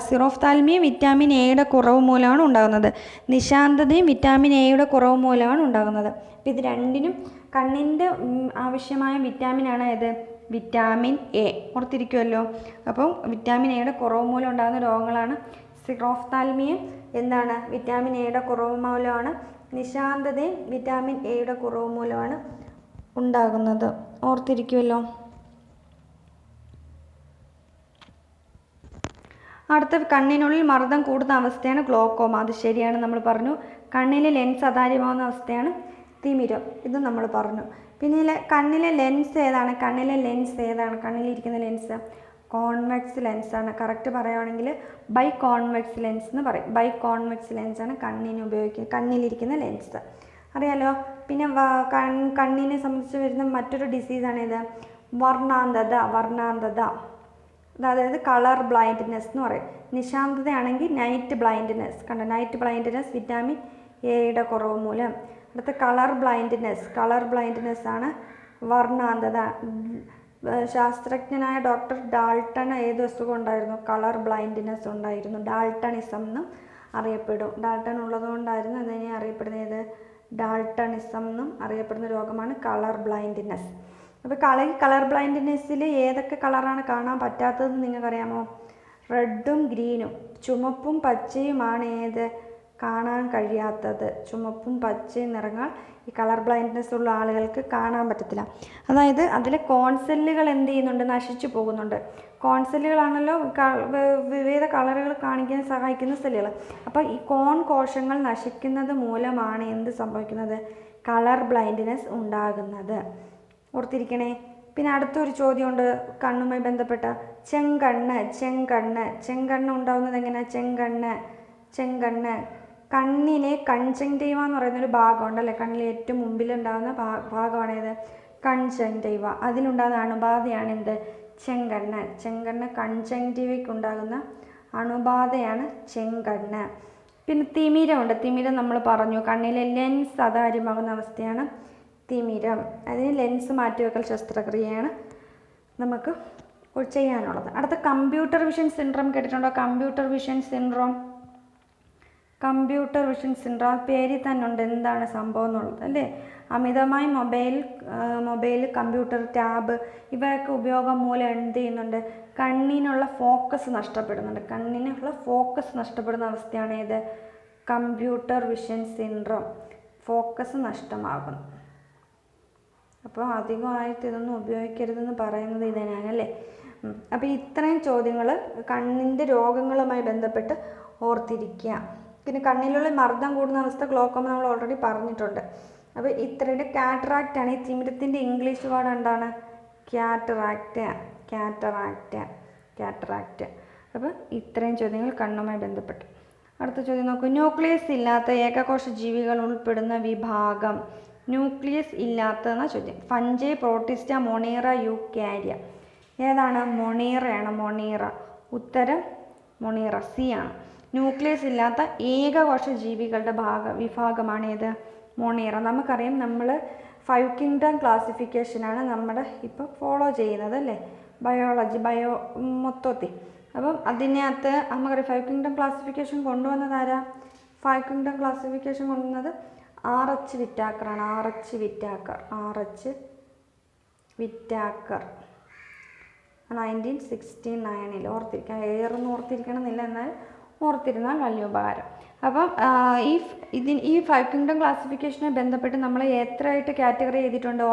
സിറോഫ്താൽമിയ വിറ്റാമിൻ എയുടെ കുറവ് മൂലമാണ് ഉണ്ടാകുന്നത്. നിശാന്തതയും വിറ്റാമിൻ എയുടെ കുറവ് മൂലമാണ് ഉണ്ടാകുന്നത്. അപ്പോൾ ഇത് രണ്ടിനും കണ്ണിൻ്റെ ആവശ്യമായ വിറ്റാമിനാണ് ഏത്? Vitamin A. ഓർത്തിരിക്കുമല്ലോ. അപ്പം വിറ്റാമിൻ എയുടെ കുറവ് മൂലം ഉണ്ടാകുന്ന രോഗങ്ങളാണ് സിറോഫ്താൽമിയ. എന്താണ്? വിറ്റാമിൻ എയുടെ കുറവ് മൂലമാണ്. നിശാന്തതയും വിറ്റാമിൻ എയുടെ കുറവ് മൂലമാണ് ഉണ്ടാകുന്നത്. ഓർത്തിരിക്കുമല്ലോ. അടുത്ത കണ്ണിനുള്ളിൽ മർദ്ദം കൂടുന്ന അവസ്ഥയാണ് ഗ്ലോക്കോമ. അത് ശരിയാണ്, നമ്മൾ പറഞ്ഞു. കണ്ണിലെ ലെൻസ് അതാര്യമാകുന്ന അവസ്ഥയാണ് തിമിരം. ഇത് നമ്മൾ പറഞ്ഞു. പിന്നെ കണ്ണിലെ ലെൻസ് ഏതാണ്? കണ്ണിലിരിക്കുന്ന ലെൻസ് കോൺവെക്സ് ലെൻസാണ്. കറക്റ്റ് പറയുകയാണെങ്കിൽ ബൈ കോൺവെക്സ് ലെൻസ് എന്ന് പറയും. ബൈ കോൺവെക്സ് ലെൻസാണ് കണ്ണിലിരിക്കുന്ന ലെൻസ്. അറിയാലോ. പിന്നെ കണ്ണിനെ സംബന്ധിച്ച് വരുന്ന മറ്റൊരു ഡിസീസാണ് ഇത് വർണ്ണാന്ധത. അതായത് കളർ ബ്ലൈൻഡ്നെസ് എന്ന് പറയും. നിശാന്തതയാണെങ്കിൽ നൈറ്റ് ബ്ലൈൻഡ്നെസ്. കണ്ടോ? നൈറ്റ് ബ്ലൈൻഡ്നെസ് വിറ്റാമിൻ എയുടെ കുറവ് മൂലം. അടുത്ത കളർ ബ്ലൈൻഡ്നെസ് ആണ് വർണ്ണാന്ധത. ശാസ്ത്രജ്ഞനായ ഡോക്ടർ ഡാൾട്ടൺ ഏത് അസുഖം ഉണ്ടായിരുന്നു? കളർ ബ്ലൈൻഡ്നെസ് ഉണ്ടായിരുന്നു. ഡാൾട്ടണിസം എന്നും അറിയപ്പെടും. ഡാൾട്ടൺ ഉള്ളതുകൊണ്ടായിരുന്നു അതിനെ അറിയപ്പെടുന്നത് ഡാൾട്ടണിസം എന്നും അറിയപ്പെടുന്ന രോഗമാണ് കളർ ബ്ലൈൻഡ്നെസ്. അപ്പോൾ കളർ ബ്ലൈൻഡ്നെസ്സിൽ ഏതൊക്കെ കളറാണ് കാണാൻ പറ്റാത്തതെന്ന് നിങ്ങൾക്കറിയാമോ? റെഡും ഗ്രീനും, ചുമപ്പും പച്ചയുമാണ് ഏത്? കാണാൻ കഴിയാത്തത്. ചുമപ്പും പച്ചയും നിറങ്ങൾ ഈ കളർ ബ്ലൈൻഡ്നെസ് ഉള്ള ആളുകൾക്ക് കാണാൻ പറ്റത്തില്ല. അതായത് അതിലെ കോൺസെല്ലുകൾ എന്ത് ചെയ്യുന്നുണ്ട്? നശിച്ചു പോകുന്നുണ്ട്. കോൺസെല്ലുകളാണല്ലോ വിവിധ കളറുകൾ കാണിക്കാൻ സഹായിക്കുന്ന സെല്ലുകൾ. അപ്പോൾ ഈ കോശങ്ങൾ നശിക്കുന്നത് മൂലമാണ് എന്ത് സംഭവിക്കുന്നത്? കളർ ബ്ലൈൻഡ്നെസ് ഉണ്ടാകുന്നത്. ഓർത്തിരിക്കണേ. പിന്നെ അടുത്തൊരു ചോദ്യമുണ്ട് കണ്ണുമായി ബന്ധപ്പെട്ട. ചെങ്കണ്ണ് ഉണ്ടാകുന്നത് എങ്ങനെയാണ്? ചെങ്കണ്ണ് കണ്ണിനെ കൺജങ്ക്റ്റീവ എന്ന് പറയുന്നൊരു ഭാഗമുണ്ടല്ലേ? കണ്ണിലെ ഏറ്റവും മുമ്പിലുണ്ടാകുന്ന ഭാഗമാണേത്? കൺജങ്ക്റ്റീവ. അതിലുണ്ടാകുന്ന അണുബാധയാണ് എന്ത്? ചെങ്കണ്ണ് കൺജങ്ക്റ്റീവയ്ക്ക് ഉണ്ടാകുന്ന അണുബാധയാണ് ചെങ്കണ്ണ്. പിന്നെ തിമിരമുണ്ട്. തിമിരം നമ്മൾ പറഞ്ഞു കണ്ണിലെ ലെൻസ് അതാര്യമാകുന്ന അവസ്ഥയാണ് തിമിരം. അതിന് ലെൻസ് മാറ്റിവെക്കൽ ശസ്ത്രക്രിയയാണ് നമുക്ക് ചെയ്യാനുള്ളത്. അടുത്ത കമ്പ്യൂട്ടർ വിഷൻ സിൻഡ്രോം കേട്ടിട്ടുണ്ടോ? കമ്പ്യൂട്ടർ വിഷൻ സിൻഡ്രോം പേരിൽ തന്നെ ഉണ്ട് എന്താണ് സംഭവം എന്നുള്ളത് അല്ലേ? അമിതമായി മൊബൈൽ, കമ്പ്യൂട്ടർ, ടാബ് ഇവയൊക്കെ ഉപയോഗം മൂലം എന്ത് ചെയ്യുന്നുണ്ട്? കണ്ണിനുള്ള ഫോക്കസ് നഷ്ടപ്പെടുന്ന അവസ്ഥയാണ് ഏത്? Computer vision syndrome. ഫോക്കസ് നഷ്ടമാകുന്നു. അപ്പോൾ അധികമായിട്ട് ഇതൊന്നും ഉപയോഗിക്കരുതെന്ന് പറയുന്നത് ഇതിനാണല്ലേ. അപ്പോൾ ഇത്രയും ചോദ്യങ്ങൾ കണ്ണിൻ്റെ രോഗങ്ങളുമായി ബന്ധപ്പെട്ട് ഓർത്തിരിക്കുക. പിന്നെ കണ്ണിലുള്ള മർദ്ദം കൂടുന്ന അവസ്ഥ ഗ്ലോക്കോമ നമ്മൾ ഓൾറെഡി പറഞ്ഞിട്ടുണ്ട്. അപ്പോൾ ഇത്രയുടെ കാറ്ററാക്റ്റാണ്. ഈ തിമിരത്തിൻ്റെ ഇംഗ്ലീഷ് വേർഡ് എന്താണ്? കാറ്ററാക്റ്റ്. അപ്പോൾ ഇത്രയും ചോദ്യങ്ങൾ കണ്ണുമായി ബന്ധപ്പെട്ട്. അടുത്ത ചോദ്യം നോക്കൂ. ന്യൂക്ലിയസ് ഇല്ലാത്ത ഏകകോശ ജീവികൾ ഉൾപ്പെടുന്ന വിഭാഗം. ന്യൂക്ലിയസ് ഇല്ലാത്തതെന്ന ചോദ്യം. Fungi, protista, Monera, യൂക്കാരിയ. ഏതാണ്? മൊണീറ. ഉത്തരം മൊണീറ, സി ആണ്. ന്യൂക്ലിയസ് ഇല്ലാത്ത ഏകകോശ ജീവികളുടെ വിഭാഗമാണ് ഏത്? മൊണീറ. നമുക്കറിയാം നമ്മൾ 5 കിങ്ഡം ക്ലാസിഫിക്കേഷനാണ് നമ്മുടെ ഇപ്പോൾ ഫോളോ ചെയ്യുന്നത് അല്ലേ? മൊത്തത്തിൽ. അപ്പം അതിനകത്ത് നമുക്കറിയാം 5 കിങ്ഡം ക്ലാസിഫിക്കേഷൻ കൊണ്ടുവന്നത് ആരാ? 5 കിങ്ഡം ക്ലാസിഫിക്കേഷൻ കൊണ്ടുവന്നത് RH വിറ്റാക്കറാണ്. RH Whittaker 1969. ഓർത്തിരിക്കണം. ഏറൊന്നും ഓർത്തിരിക്കണമെന്നില്ല, എന്നാൽ ഓർത്തിരുന്നാൽ വലിയ ഉപകാരം. അപ്പം ഈ 5 കിങ്ഡം ക്ലാസിഫിക്കേഷനെ ബന്ധപ്പെട്ട് നമ്മൾ എത്രയായിട്ട് കാറ്റഗറി ചെയ്തിട്ടുണ്ട്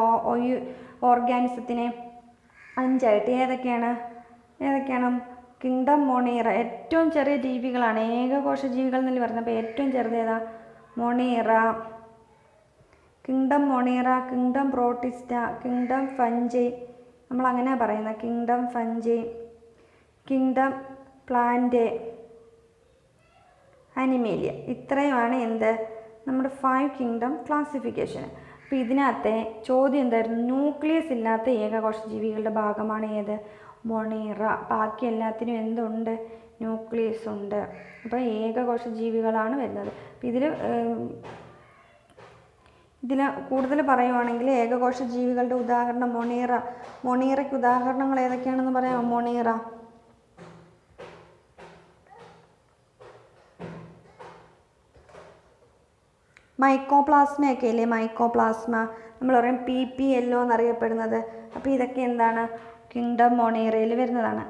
ഓർഗാനിസത്തിനെ? 5 ആയിട്ട്. ഏതൊക്കെയാണ്? Kingdom Monera. ഏറ്റവും ചെറിയ ജീവികളാണ്, ഏകകോശ ജീവികൾ എന്നല്ലേ പറയുന്നത്. അപ്പോൾ ഏറ്റവും ചെറുത് ഏതാ? Monera. Kingdom Monera, kingdom protista, kingdom fungi, നമ്മളങ്ങനെ പറയുന്നത്. Kingdom fungi, kingdom plant, Animalia. ഇത്രയുമാണ് എന്ത് നമ്മുടെ 5 കിങ്ഡം ക്ലാസിഫിക്കേഷൻ. അപ്പോൾ ഇതിനകത്തെ ചോദ്യം എന്തായിരുന്നു? ന്യൂക്ലിയസ് ഇല്ലാത്ത ഏകകോശ ജീവികളുടെ ഭാഗമാണ് ഏത്? മൊണീറ. ബാക്കി എല്ലാത്തിനും എന്തുണ്ട്? ന്യൂക്ലിയസ് ഉണ്ട്. അപ്പോൾ ഏകകോശ ജീവികളാണ് വരുന്നത്. അപ്പോൾ ഇതിൽ കൂടുതൽ പറയുവാണെങ്കിൽ ഏകകോശ ജീവികളുടെ ഉദാഹരണം മൊണീറ. മൊണീറയ്ക്ക് ഉദാഹരണങ്ങൾ ഏതൊക്കെയാണെന്ന് പറയാമോ? മൊണീറ മൈക്കോപ്ലാസ്മയൊക്കെ ഇല്ലേ? മൈക്കോപ്ലാസ്മ നമ്മൾ പറയും PPLO എന്നറിയപ്പെടുന്നത്. അപ്പോൾ ഇതൊക്കെ എന്താണ്? കിങ്ഡം മൊണീറയിൽ വരുന്നതാണ്.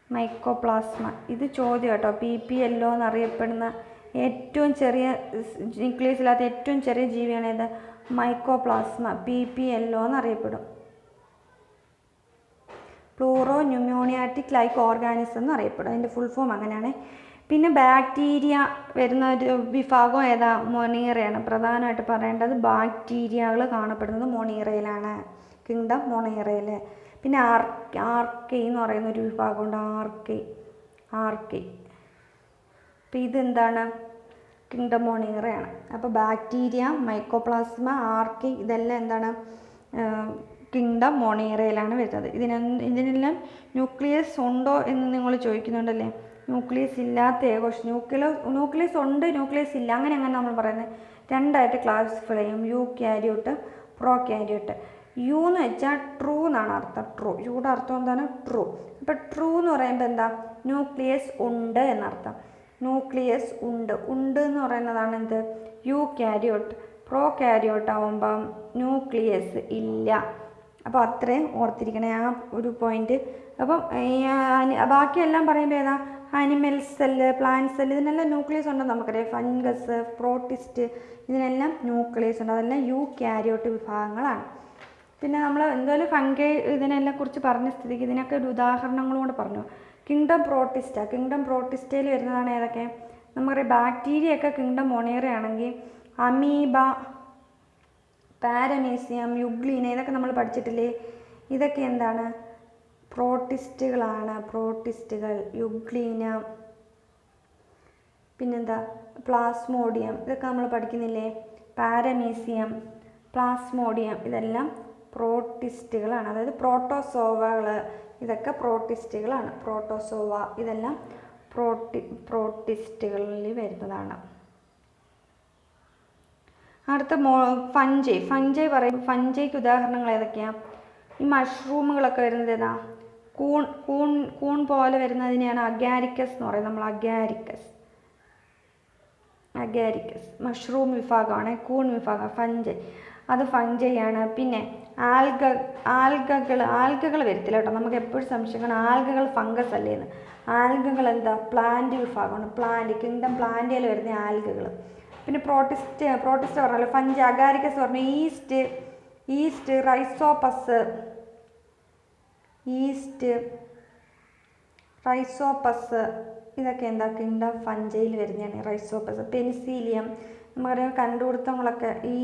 മൈക്കോപ്ലാസ്മ ഇത് ചോദ്യം കേട്ടോ. PPLO എന്നറിയപ്പെടുന്ന ഏറ്റവും ചെറിയ ന്യൂക്ലിയസ് ഇല്ലാത്ത ഏറ്റവും ചെറിയ ജീവിയാണ് ഏത്? മൈക്കോപ്ലാസ്മ. PPLO എന്നറിയപ്പെടും. പ്ലൂറോ ന്യൂമോണിയാറ്റിക് ലൈക്ക് ഓർഗാനിസം എന്നറിയപ്പെടും. അതിൻ്റെ ഫുൾ ഫോം അങ്ങനെയാണ്. പിന്നെ ബാക്ടീരിയ വരുന്ന ഒരു വിഭാഗം ഏതാ? മൊണീറയാണ്. പ്രധാനമായിട്ട് പറയേണ്ടത് ബാക്ടീരിയകൾ കാണപ്പെടുന്നത് മൊണീറയിലാണ്, കിങ്ഡം മൊണീറയിൽ. പിന്നെ ആർക്കൈ എന്ന് പറയുന്ന ഒരു വിഭാഗമുണ്ട്. ആർക്കൈ. അപ്പോൾ ഇതെന്താണ്? കിങ്ഡം മൊണീറയാണ്. അപ്പോൾ ബാക്ടീരിയ, മൈക്കോപ്ലാസ്മ, ആർക്കൈ ഇതെല്ലാം എന്താണ്? കിങ്ഡം മൊണീറയിലാണ് വരുന്നത്. ഇതിനെല്ലാം ന്യൂക്ലിയസ് ഉണ്ടോ എന്ന് നിങ്ങൾ ചോദിക്കുന്നുണ്ടല്ലേ? ന്യൂക്ലിയസ് ഇല്ലാത്ത ഏകോശ ന്യൂക്ലിയസ് ഉണ്ട്, ന്യൂക്ലിയസ് ഇല്ല, അങ്ങനെ നമ്മൾ പറയുന്നത്. രണ്ടായിട്ട് ക്ലാസിഫൈ ചെയ്യും. Eukaryote, prokaryote. യു എന്ന് വെച്ചാൽ ട്രൂ എന്നാണ് അർത്ഥം. ട്രൂ. യുടെ അർത്ഥം എന്താണ്? ട്രൂ. അപ്പോൾ ട്രൂ എന്ന് പറയുമ്പോൾ എന്താ? ന്യൂക്ലിയസ് ഉണ്ട് എന്നർത്ഥം. ന്യൂക്ലിയസ് ഉണ്ട് എന്ന് പറയുന്നതാണ് എന്ത്? യൂക്യാരിയോട്ട്. പ്രോക്യാരിയോട്ട് ആവുമ്പം ന്യൂക്ലിയസ് ഇല്ല. അപ്പോൾ അത്രയും ഓർത്തിരിക്കണേ ആ ഒരു പോയിന്റ്. അപ്പം ബാക്കിയെല്ലാം പറയുമ്പോൾ ഏതാ? ആനിമൽ സെല്ല്, പ്ലാന്റ് സെല്ല്, ഇതിനെല്ലാം ന്യൂക്ലിയസ് ഉണ്ടെന്ന് നമുക്കറിയാം. ഫംഗസ്, പ്രോട്ടിസ്റ്റ് ഇതിനെല്ലാം ന്യൂക്ലിയസ് ഉണ്ട്. അതെല്ലാം യൂക്യാരിയോട്ട് വിഭാഗങ്ങളാണ്. പിന്നെ നമ്മൾ എന്തായാലും ഫംഗൈ ഇതിനെല്ലാം കുറിച്ച് പറഞ്ഞ സ്ഥിതിക്ക് ഇതിനൊക്കെ ഒരു ഉദാഹരണങ്ങളും കൂടെ പറഞ്ഞു. Kingdom protista. കിങ്ഡം പ്രോട്ടിസ്റ്റയിൽ വരുന്നതാണ് ഏതൊക്കെ? നമുക്കറിയാം ബാക്ടീരിയയൊക്കെ കിങ്ഡം മൊണീറ ആണെങ്കിൽ അമീബ, പാരമീസിയം, യുഗ്ലീന ഇതൊക്കെ നമ്മൾ പഠിച്ചിട്ടില്ലേ? ഇതൊക്കെ എന്താണ്? പ്രോട്ടിസ്റ്റുകളാണ്. പ്രോട്ടിസ്റ്റുകൾ. യുഗ്ലീന, പിന്നെന്താ? പ്ലാസ്മോഡിയം ഇതൊക്കെ നമ്മൾ പഠിക്കുന്നില്ലേ? പാരമീസിയം, പ്ലാസ്മോഡിയം ഇതെല്ലാം പ്രോട്ടിസ്റ്റുകളാണ്. അതായത് പ്രോട്ടോസോവകൾ ഇതൊക്കെ പ്രോട്ടിസ്റ്റുകളാണ്. പ്രോട്ടോസോവ ഇതെല്ലാം പ്രോട്ടിസ്റ്റുകളിൽ വരുന്നതാണ്. അടുത്ത ഫഞ്ചൈ പറയും. ഫഞ്ചൈക്ക് ഉദാഹരണങ്ങൾ ഏതൊക്കെയാണ്? ഈ മഷ്റൂമുകളൊക്കെ വരുന്നത് ഏതാ? കൂൺ പോലെ വരുന്നതിനെയാണ് അഗാരിക്കസ് എന്ന് പറയുന്നത്. നമ്മൾ അഗാരിക്കസ് മഷ്റൂം വിഭാഗമാണ്. കൂൺ വിഭാഗം ഫഞ്ചൈ, അത് ഫഞ്ചൈയാണ്. പിന്നെ ആൽഗകൾ വരത്തില്ല കേട്ടോ. നമുക്ക് എപ്പോഴും സംശയിക്കണം ആൽഗകൾ ഫംഗസ് അല്ലേന്ന്. ആൽഗകൾ എന്താ? പ്ലാന്റ് വിഭാഗമാണ്. പ്ലാന്റ്, കിങ്ഡം പ്ലാന്റിൽ വരുന്ന ആൽഗകൾ. പിന്നെ പ്രോട്ടിസ്റ്റ് പറഞ്ഞല്ലോ. ഫഞ്ചൈ, അഗാരിക്കസ് പറഞ്ഞു. ഈസ്റ്റ്, റൈസോപ്പസ് ഇതൊക്കെ എന്താ? കിങ്ഡം ഫഞ്ചൈയിൽ വരുന്നതാണ് റൈസോപ്പസ്. പെനിസീലിയം നമുക്കറിയാം. കണ്ടുപിടുത്തങ്ങളൊക്കെ ഈ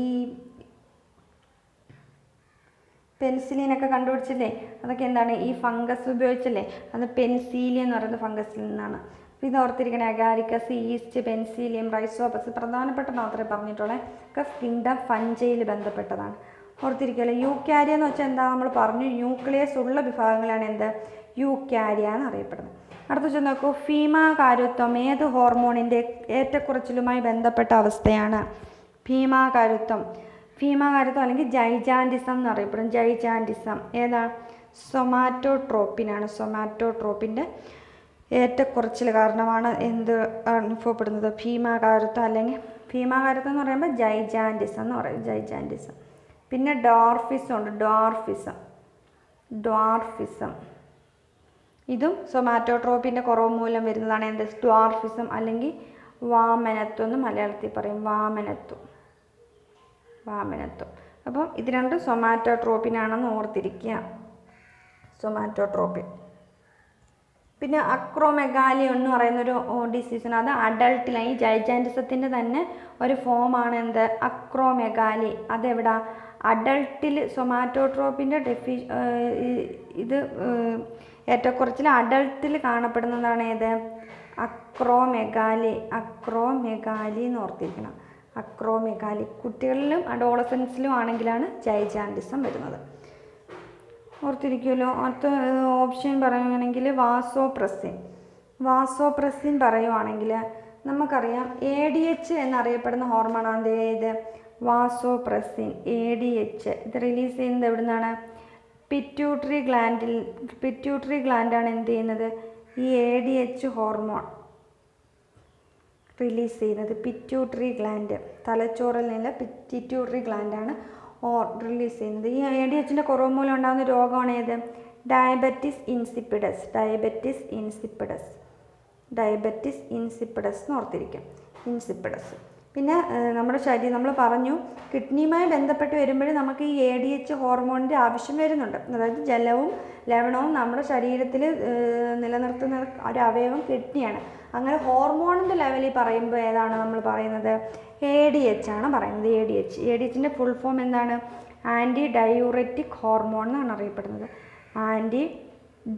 പെൻസിലിനൊക്കെ കണ്ടുപിടിച്ചില്ലേ? അതൊക്കെ എന്താണ്? ഈ ഫംഗസ് ഉപയോഗിച്ചല്ലേ? അത് പെൻസീലിയം എന്ന് പറയുന്നത് ഫംഗസിൽ നിന്നാണ്. അപ്പോൾ ഇത് ഓർത്തിരിക്കണേ. അഗാരിക്കസ്, ഈസ്റ്റ്, പെൻസീലിയം, റൈസോപ്പസ് പ്രധാനപ്പെട്ട മാത്രമേ പറഞ്ഞിട്ടുള്ളൂ. ഒക്കെ കിങ്ഡം ഫഞ്ചൈയിൽ ബന്ധപ്പെട്ടതാണ്. ഓർത്തിരിക്കല്ലേ? യൂക്യാരിയ എന്ന് വെച്ചാൽ എന്താ? നമ്മൾ പറഞ്ഞു ന്യൂക്ലിയസ് ഉള്ള വിഭാഗങ്ങളാണ് എന്ത്? യൂക്യാരിയ എന്നറിയപ്പെടുന്നത്. അടുത്ത നോക്കൂ. ഭീമാകാരത്വം ഏത് ഹോർമോണിൻ്റെ ഏറ്റക്കുറച്ചിലുമായി ബന്ധപ്പെട്ട അവസ്ഥയാണ്? ഭീമാകാരത്വം അല്ലെങ്കിൽ ജൈജാൻറ്റിസം എന്നറിയപ്പെടും. ജൈജാൻറ്റിസം ഏതാണ്? സൊമാറ്റോട്രോപ്പിനാണ്. സൊമാറ്റോട്രോപ്പിൻ്റെ ഏറ്റക്കുറച്ചിൽ കാരണമാണ് എന്ത് അനുഭവപ്പെടുന്നത്? ഭീമാകാരത്വം അല്ലെങ്കിൽ ഭീമാകാരത്വം എന്ന് പറയുമ്പോൾ ജൈജാൻറ്റിസം എന്ന് പറയും. ജൈജാൻറ്റിസം. പിന്നെ ഡ്വാർഫിസം ഉണ്ട്. ഡ്വാർഫിസം ഇതും സൊമാറ്റോട്രോപ്പിൻ്റെ കുറവ് മൂലം വരുന്നതാണ്. എന്ത്? ഡ്വാർഫിസം അല്ലെങ്കിൽ വാമനത്വം എന്ന് മലയാളത്തിൽ പറയും. വാമനത്വം. അപ്പം ഇത് രണ്ടും സൊമാറ്റോട്രോപ്പിനാണെന്ന് ഓർത്തിരിക്കുക. സൊമാറ്റോട്രോപ്പിൻ. പിന്നെ അക്രോമെഗാലി എന്ന് പറയുന്നൊരു ഡിസീസാണ്. അത് അഡൾട്ടിലാണ്. ഈ ജൈജാൻറ്റിസത്തിൻ്റെ തന്നെ ഒരു ഫോമാണ് എന്ത്, അക്രോമെഗാലി. അതെവിടാ, അഡൾട്ടിൽ. സൊമാറ്റോട്രോപ്പിൻ്റെ ഇത് ഏറ്റക്കുറച്ചിൽ അഡൾട്ടിൽ കാണപ്പെടുന്നതാണ് ഏത്, അക്രോമെഗാലി. അക്രോമെഗാലി എന്ന് ഓർത്തിരിക്കണം. അക്രോമെഗാലി കുട്ടികളിലും അഡോളസൻസിലും ആണെങ്കിലാണ് ജൈജാൻറ്റിസം വരുന്നത്. ഓർത്തിരിക്കുമല്ലോ. അടുത്ത ഓപ്ഷൻ പറയുകയാണെങ്കിൽ വാസോപ്രസിൻ. വാസോപ്രസിൻ പറയുവാണെങ്കിൽ നമുക്കറിയാം ADH എന്നറിയപ്പെടുന്ന ഹോർമോണാണ് ഏത്, വാസോപ്രസിൻ. ADH ഇത് റിലീസ് ചെയ്യുന്നത് എവിടെ നിന്നാണ്, പിറ്റ്യൂട്ടറി ഗ്ലാൻഡിൽ. പിറ്റ്യൂട്ടറി ഗ്ലാൻഡാണ് എന്ത് ചെയ്യുന്നത്, ഈ ADH ഹോർമോൺ റിലീസ് ചെയ്യുന്നത്. പിറ്റ്യൂട്ടറി ഗ്ലാൻഡ്, തലച്ചോറിൽ നിന്ന് പിറ്റ്യൂട്ടറി ഗ്ലാൻഡാണ് റിലീസ് ചെയ്യുന്നത്. ഈ ADHൻ്റെ കുറവ് മൂലം ഉണ്ടാകുന്ന രോഗമാണ് ഏത്, diabetes insipidus. Diabetes insipidus. Diabetes insipidus എന്ന് ഓർത്തിരിക്കും, ഇൻസിപ്പിഡസ്. പിന്നെ നമ്മുടെ ശരീരം നമ്മൾ പറഞ്ഞു കിഡ്നിയുമായി ബന്ധപ്പെട്ട് വരുമ്പോഴും നമുക്ക് ഈ ADH ഹോർമോണിൻ്റെ ആവശ്യം വരുന്നുണ്ട്. അതായത് ജലവും ലവണവും നമ്മുടെ ശരീരത്തിൽ നിലനിർത്തുന്ന ഒരു അവയവം കിഡ്നിയാണ്. അങ്ങനെ ഹോർമോണിൻ്റെ ലെവലിൽ പറയുമ്പോൾ ഏതാണ് നമ്മൾ പറയുന്നത്, ADH ആണ് പറയുന്നത്. ADHൻ്റെ ഫുൾ ഫോം എന്താണ്, ആൻറ്റി ഡയൂററ്റിക് ഹോർമോൺ എന്നാണ് അറിയപ്പെടുന്നത്. Anti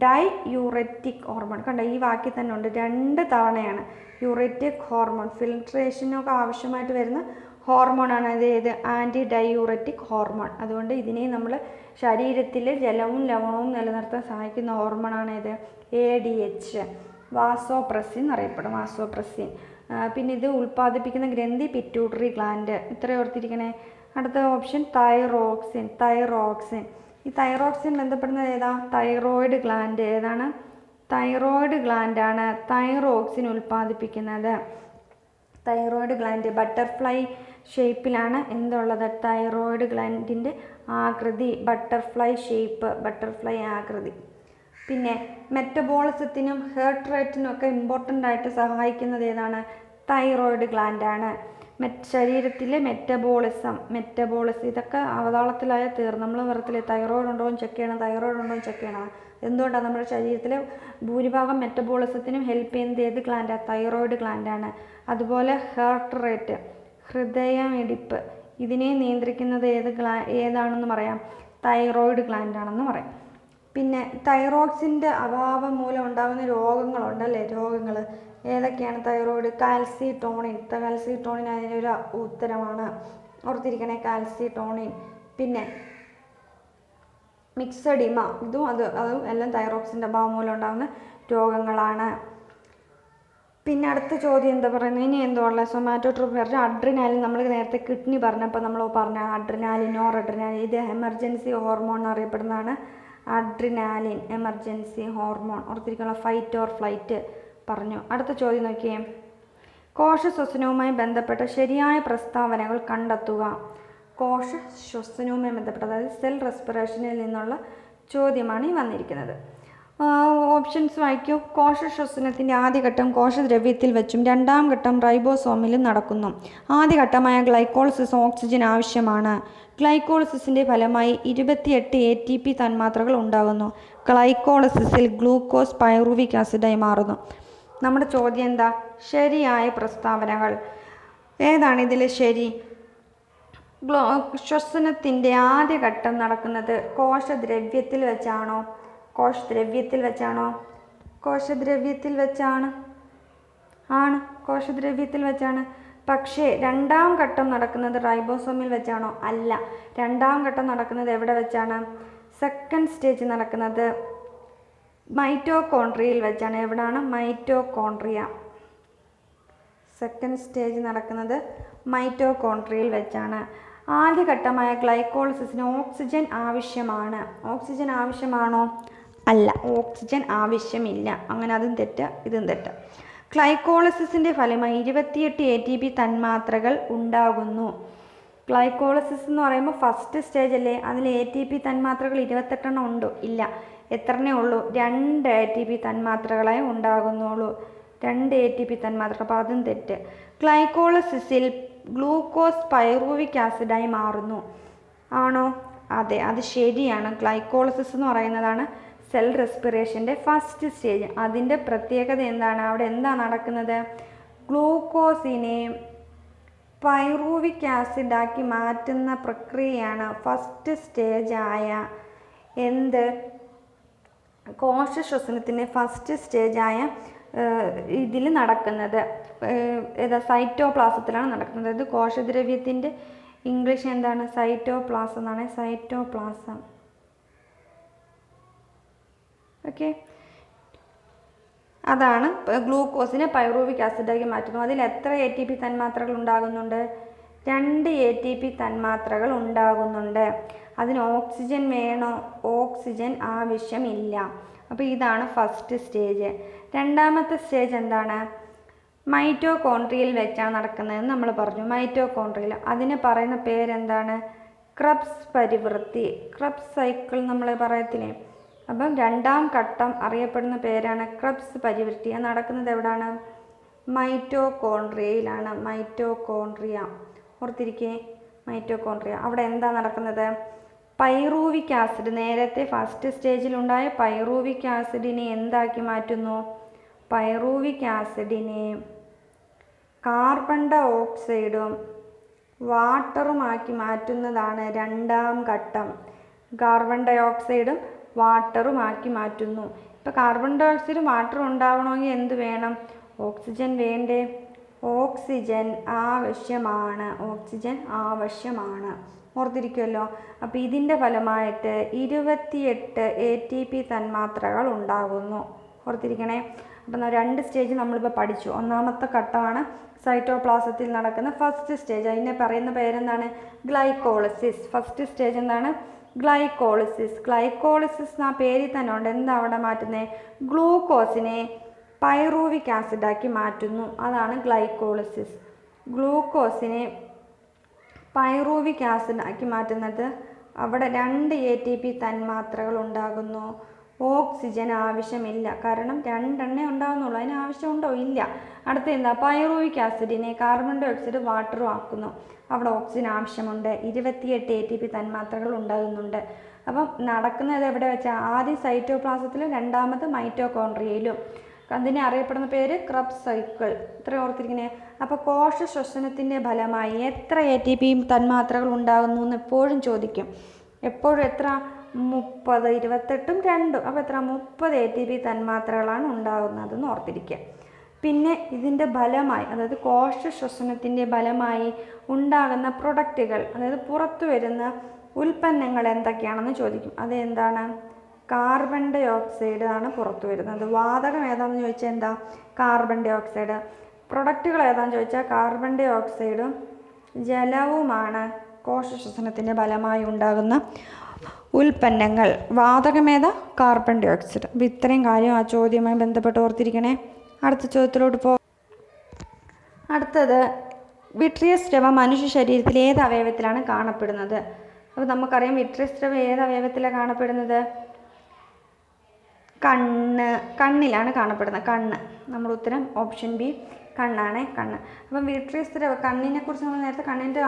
diuretic hormone. കണ്ടോ, ഈ വാക്കിൽ തന്നെ ഉണ്ട്, 2 തവണയാണ്. യൂററ്റിക് ഹോർമോൺ ഫിൽട്രേഷനൊക്കെ ആവശ്യമായിട്ട് വരുന്ന ഹോർമോണാണ് അത് ഏത്, ആൻറ്റി ഡയൂററ്റിക് ഹോർമോൺ. അതുകൊണ്ട് ഇതിനെ നമ്മൾ ശരീരത്തിൽ ജലവും ലവണവും നിലനിർത്താൻ സഹായിക്കുന്ന ഹോർമോണാണ് ഇത് ADH. Vasopressin എന്നറിയപ്പെടും, vasopressin. പിന്നെ ഇത് ഉൽപ്പാദിപ്പിക്കുന്ന ഗ്രന്ഥി പിറ്റ്യൂട്ടറി ഗ്ലാൻഡ്. ഇത്ര ഓർത്തിരിക്കണേ. അടുത്ത ഓപ്ഷൻ തൈറോക്സിൻ. തൈറോക്സിൻ. ഈ തൈറോക്സിൻ ബന്ധപ്പെടുന്നത് ഏതാ, തൈറോയിഡ് ഗ്ലാൻഡ്. ഏതാണ്, തൈറോയിഡ് ഗ്ലാൻഡാണ് തൈറോക്സിൻ ഉൽപ്പാദിപ്പിക്കുന്നത്. തൈറോയിഡ് ഗ്ലാൻഡ് ബട്ടർഫ്ലൈ ഷേപ്പിലാണ് എന്തുള്ളത്, തൈറോയിഡ് ഗ്ലാൻഡിൻ്റെ ആകൃതി ബട്ടർഫ്ലൈ ഷേപ്പ്, ബട്ടർഫ്ലൈ ആകൃതി. പിന്നെ മെറ്റബോളിസത്തിനും ഹേർട്ട് റേറ്റിനും ഒക്കെ ഇമ്പോർട്ടൻ്റ് ആയിട്ട് സഹായിക്കുന്നത് ഏതാണ്, തൈറോയിഡ് ഗ്ലാൻഡാണ്. ശരീരത്തിലെ മെറ്റബോളിസം ഇതൊക്കെ അവതാളത്തിലായ തീർന്നു. നമ്മൾ വെറുതെ തൈറോയിഡ് ഉണ്ടോ എന്ന് ചെക്ക് ചെയ്യണം, തൈറോയിഡ് ഉണ്ടോ എന്ന് ചെക്ക് ചെയ്യണം. എന്തുകൊണ്ടാണ്, നമ്മുടെ ശരീരത്തിലെ ഭൂരിഭാഗം മെറ്റബോളിസത്തിനും ഹെൽപ്പ് ചെയ്യുന്നത് ഏത് ഗ്ലാൻഡാണ്, തൈറോയിഡ് ഗ്ലാൻഡാണ്. അതുപോലെ ഹാർട്ട് റേറ്റ്, ഹൃദയമിടിപ്പ്, ഇതിനെ നിയന്ത്രിക്കുന്നത് ഏതാണെന്ന് പറയാം, തൈറോയിഡ് ഗ്ലാൻഡാണെന്ന് പറയാം. പിന്നെ തൈറോക്സിൻ്റെ അഭാവം മൂലം ഉണ്ടാകുന്ന രോഗങ്ങളുണ്ടല്ലേ, രോഗങ്ങൾ ഏതൊക്കെയാണ്, തൈറോയിഡ്, കാൽസിട്ടോണിൻ. കാൽസിട്ടോണിൻ അതിനൊരു ഉത്തരമാണ്, ഓർത്തിരിക്കണേ, കാൽസിട്ടോണിൻ. പിന്നെ മിക്സഡിമ, അതും എല്ലാം തൈറോക്സിൻ്റെ അഭാവം മൂലം ഉണ്ടാകുന്ന രോഗങ്ങളാണ്. പിന്നെ അടുത്ത ചോദ്യം എന്താ പറയുന്നത്, ഇനി എന്തുള്ള സൊമാറ്റോട്രോപി പറഞ്ഞാൽ അഡ്രിനാലിൻ. നമ്മൾ നേരത്തെ കിഡ്നി പറഞ്ഞപ്പോൾ നമ്മൾ പറഞ്ഞ അഡ്രിനാലിൻ, നോറഡ്രിനാലിൻ, ഇത് എമർജൻസി ഹോർമോൺ എന്നറിയപ്പെടുന്നതാണ് അഡ്രിനാലിൻ, എമർജൻസി ഹോർമോൺ. ഓർത്തിരിക്കണം, ഫൈറ്റ് ഓർ ഫ്ലൈറ്റ് പറഞ്ഞു. അടുത്ത ചോദ്യം നോക്കിയേ, കോശശ്വസനവുമായി ബന്ധപ്പെട്ട ശരിയായ പ്രസ്താവനകൾ കണ്ടെത്തുക. കോശശ്വസനവുമായി ബന്ധപ്പെട്ട, അതായത് സെൽ റെസ്പിറേഷനിൽ നിന്നുള്ള ചോദ്യമാണ് ഈ വന്നിരിക്കുന്നത്. ഓപ്ഷൻസ് വായിക്കൂ. കോശശ്വസനത്തിൻ്റെ ആദ്യഘട്ടം കോശദ്രവ്യത്തിൽ വെച്ചും രണ്ടാം ഘട്ടം റൈബോസോമിലും നടക്കുന്നു. ആദ്യഘട്ടമായ ഗ്ലൈക്കോളിസിസ് ഓക്സിജൻ ആവശ്യമാണ്. ഗ്ലൈക്കോളിസിസിൻ്റെ ഫലമായി 28 ATP തന്മാത്രകൾ ഉണ്ടാകുന്നു. ഗ്ലൈക്കോളിസിസിൽ ഗ്ലൂക്കോസ് പൈറുവിക് ആസിഡായി മാറുന്നു. നമ്മുടെ ചോദ്യം എന്താ, ശരിയായ പ്രസ്താവനകൾ ഏതാണ് ഇതിൽ ശരി? ശ്വസനത്തിൻ്റെ ആദ്യഘട്ടം നടക്കുന്നത് കോശദ്രവ്യത്തിൽ വെച്ചാണോ? കോശദ്രവ്യത്തിൽ വെച്ചാണ്. കോശദ്രവ്യത്തിൽ വെച്ചാണ്. പക്ഷേ രണ്ടാം ഘട്ടം നടക്കുന്നത് റൈബോസോമിൽ വെച്ചാണോ? അല്ല. രണ്ടാം ഘട്ടം നടക്കുന്നത് എവിടെ വെച്ചാണ്? സെക്കൻഡ് സ്റ്റേജ് നടക്കുന്നത് മൈറ്റോകോൺട്രിയയിൽ വെച്ചാണ്. എവിടാണ്? മൈറ്റോകോൺട്രിയ. സെക്കൻഡ് സ്റ്റേജ് നടക്കുന്നത് മൈറ്റോകോൺട്രിയയിൽ വെച്ചാണ്. ആദ്യഘട്ടമായ ഗ്ലൈക്കോളിസിസിന് ഓക്സിജൻ ആവശ്യമാണ്. ഓക്സിജൻ ആവശ്യമാണോ? അല്ല, ഓക്സിജൻ ആവശ്യമില്ല. അങ്ങനെ അതും തെറ്റ്, ഇതും തെറ്റ്. ഗ്ലൈക്കോളിസിസിൻ്റെ ഫലമായി 28 ATP തന്മാത്രകൾ ഉണ്ടാകുന്നു. ഗ്ലൈക്കോളിസിസ് എന്ന് പറയുമ്പോൾ ഫസ്റ്റ് സ്റ്റേജ് അല്ലേ? അതിൽ ATP തന്മാത്രകൾ 28 ഉണ്ടോ? ഇല്ല. എത്രണ്ണേ ഉള്ളൂ? 2 ATP തന്മാത്രകളായി ഉണ്ടാകുന്നുള്ളൂ. 2 ATP തന്മാത്രകൾ. അപ്പോൾ അതും തെറ്റ്. ഗ്ലൈക്കോളിസിസിൽ ഗ്ലൂക്കോസ് പൈറുവിക് ആസിഡായി മാറുന്നു. ആണോ? അതെ, അത് ശരിയാണ്. ഗ്ലൈക്കോളിസിസ് എന്ന് പറയുന്നതാണ് സെൽ റെസ്പിറേഷൻ്റെ ഫസ്റ്റ് സ്റ്റേജ്. അതിൻ്റെ പ്രത്യേകത എന്താണ്? അവിടെ എന്താ നടക്കുന്നത്? ഗ്ലൂക്കോസിനെ പൈറൂവിക് ആസിഡാക്കി മാറ്റുന്ന പ്രക്രിയയാണ് ഫസ്റ്റ് സ്റ്റേജായ കോശശ്വസനത്തിൻ്റെ ഫസ്റ്റ് സ്റ്റേജായ ഇതിൽ നടക്കുന്നത്. സൈറ്റോപ്ലാസത്തിലാണ് നടക്കുന്നത്. ഇത് കോശദ്രവ്യത്തിൻ്റെ ഇംഗ്ലീഷ് എന്താണ്? സൈറ്റോപ്ലാസം എന്നാണ്. സൈറ്റോപ്ലാസം. ഓക്കെ, അതാണ് ഗ്ലൂക്കോസിനെ പൈറൂവിക് ആസിഡാക്കി മാറ്റുന്നു. അതിൽ എത്ര ATP തന്മാത്രകൾ ഉണ്ടാകുന്നുണ്ട്? 2 ATP തന്മാത്രകൾ ഉണ്ടാകുന്നുണ്ട്. അതിന് ഓക്സിജൻ വേണോ? ഓക്സിജൻ ആവശ്യമില്ല. അപ്പോൾ ഇതാണ് ഫസ്റ്റ് സ്റ്റേജ്. രണ്ടാമത്തെ സ്റ്റേജ് എന്താണ്? മൈറ്റോകോൺട്രിയയിൽ വെച്ചാണ് നടക്കുന്നതെന്ന് നമ്മൾ പറഞ്ഞു. മൈറ്റോകോൺട്രിയൽ, അതിന് പറയുന്ന പേരെന്താണ്? ക്രബ്സ് പരിവൃത്തി, ക്രബ്സ് സൈക്കിൾ നമ്മൾ പറയത്തില്ലേ. അപ്പം രണ്ടാം ഘട്ടം അറിയപ്പെടുന്ന പേരാണ് ക്രബ്സ് പരിവൃത്തി. അത് നടക്കുന്നത് എവിടാണ്? മൈറ്റോകോൺട്രിയയിലാണ്. മൈറ്റോകോൺട്രിയ ഓർത്തിരിക്കേ, മൈറ്റോകോൺട്രിയ. അവിടെ എന്താ നടക്കുന്നത്? പൈറൂവിക് ആസിഡ്, നേരത്തെ ഫസ്റ്റ് സ്റ്റേജിലുണ്ടായ പൈറൂവിക് ആസിഡിനെ എന്താക്കി മാറ്റുന്നു? പൈറൂവിക് ആസിഡിനെ കാർബൺ ഡൈ ഓക്സൈഡും വാട്ടറുമാക്കി മാറ്റുന്നതാണ് രണ്ടാം ഘട്ടം. കാർബൺ ഡൈ ഓക്സൈഡും വാട്ടറുമാക്കി മാറ്റുന്നു. ഇപ്പോൾ കാർബൺ ഡൈ ഓക്സൈഡും വാട്ടറും ഉണ്ടാവണമെങ്കിൽ എന്ത് വേണം? ഓക്സിജൻ വേണ്ടേ? ഓക്സിജൻ ആവശ്യമാണ്. ഓക്സിജൻ ആവശ്യമാണ്. ഓർത്തിരിക്കുമല്ലോ. അപ്പോൾ ഇതിൻ്റെ ഫലമായിട്ട് 28 ATP തന്മാത്രകൾ ഉണ്ടാകുന്നു. ഓർത്തിരിക്കണേ. അപ്പം 2 സ്റ്റേജ് നമ്മളിപ്പോൾ പഠിച്ചു. ഒന്നാമത്തെ ഘട്ടമാണ് സൈറ്റോപ്ലാസത്തിൽ നടക്കുന്ന ഫസ്റ്റ് സ്റ്റേജ്. അതിനെ പറയുന്ന പേരെന്താണ്? ഗ്ലൈക്കോളിസിസ്. ഫസ്റ്റ് സ്റ്റേജ് എന്താണ്? ഗ്ലൈക്കോളിസിസ്. ഗ്ലൈക്കോളിസിസ് ആ പേരിൽ തന്നെ ഉണ്ട്. എന്താ അവിടെ മാറ്റുന്നത്? ഗ്ലൂക്കോസിനെ പൈറൂവിക് ആസിഡാക്കി മാറ്റുന്നു. അതാണ് ഗ്ലൈക്കോളിസിസ്. ഗ്ലൂക്കോസിനെ പൈറൂവിക് ആസിഡാക്കി മാറ്റുന്നത്. അവിടെ 2 ATP തന്മാത്രകൾ ഉണ്ടാകുന്നു. ഓക്സിജൻ ആവശ്യമില്ല. കാരണം 2 ഉണ്ടാകുന്നുള്ളൂ. അതിന് ആവശ്യമുണ്ടോ? ഇല്ല. അടുത്ത എന്താ? പൈറൂവിക് ആസിഡിനെ കാർബൺ ഡൈ ഓക്സൈഡ് വാട്ടറും ആക്കുന്നു. അവിടെ ഓക്സിജൻ ആവശ്യമുണ്ട്. 28 ATP തന്മാത്രകൾ ഉണ്ടാകുന്നുണ്ട്. അപ്പം നടക്കുന്നത് എവിടെ വെച്ചാൽ? ആദ്യം സൈറ്റോപ്ലാസത്തിലും രണ്ടാമത് മൈറ്റോകോൺട്രിയയിലും. അതിനെ അറിയപ്പെടുന്ന പേര് ക്രബ്സ് സൈക്കിൾ. ഇത്ര ഓർത്തിരിക്കുന്നത്. അപ്പോൾ കോശ ശ്വസനത്തിൻ്റെ ഫലമായി എത്ര ATP തന്മാത്രകൾ ഉണ്ടാകുന്നു എന്ന് എപ്പോഴും ചോദിക്കും. എപ്പോഴും എത്ര? 30, 28ഉം 2. അപ്പോൾ എത്ര? 30 ATP തന്മാത്രകളാണ് ഉണ്ടാകുന്നതെന്ന് ഓർത്തിരിക്കുക. പിന്നെ ഇതിൻ്റെ ഫലമായി, അതായത് കോശ ശ്വസനത്തിൻ്റെ ഫലമായി ഉണ്ടാകുന്ന പ്രൊഡക്റ്റുകൾ, അതായത് പുറത്തു വരുന്ന ഉൽപ്പന്നങ്ങൾ എന്തൊക്കെയാണെന്ന് ചോദിക്കും. അതെന്താണ്? കാർബൺ ഡൈ ഓക്സൈഡ് ആണ് പുറത്തു വരുന്നത്. വാതകം ഏതാണെന്ന് ചോദിച്ചാൽ എന്താ? Carbon dioxide. പ്രൊഡക്റ്റുകൾ ഏതാണെന്ന് ചോദിച്ചാൽ കാർബൺ ഡൈ ഓക്സൈഡും ജലവുമാണ് കോശ ശ്വസനത്തിൻ്റെ ഫലമായി ഉണ്ടാകുന്ന ഉൽപ്പന്നങ്ങൾ. വാതകമേതാ? Carbon dioxide. അപ്പോൾ ഇത്രയും കാര്യം ആ ചോദ്യവുമായി ബന്ധപ്പെട്ട് ഓർത്തിരിക്കണേ. അടുത്ത ചോദ്യത്തിലോട്ട് അടുത്തത്, വിട്രിയസ് ദ്രവം മനുഷ്യ ശരീരത്തിൽ ഏത് അവയവത്തിലാണ് കാണപ്പെടുന്നത്? അപ്പോൾ നമുക്കറിയാം വിട്രിയസ് ദ്രവം ഏത് അവയവത്തിലാണ് കാണപ്പെടുന്നത്? കണ്ണിലാണ് കാണപ്പെടുന്നത്. കണ്ണ്. നമ്മുടെ ഉത്തരം ഓപ്ഷൻ ബി, കണ്ണാണ്. കണ്ണ്. അപ്പം വിട്രിയസ് ദ്രവം, കണ്ണിനെ കുറിച്ച് നമ്മൾ നേരത്തെ കണ്ണിൻ്റെ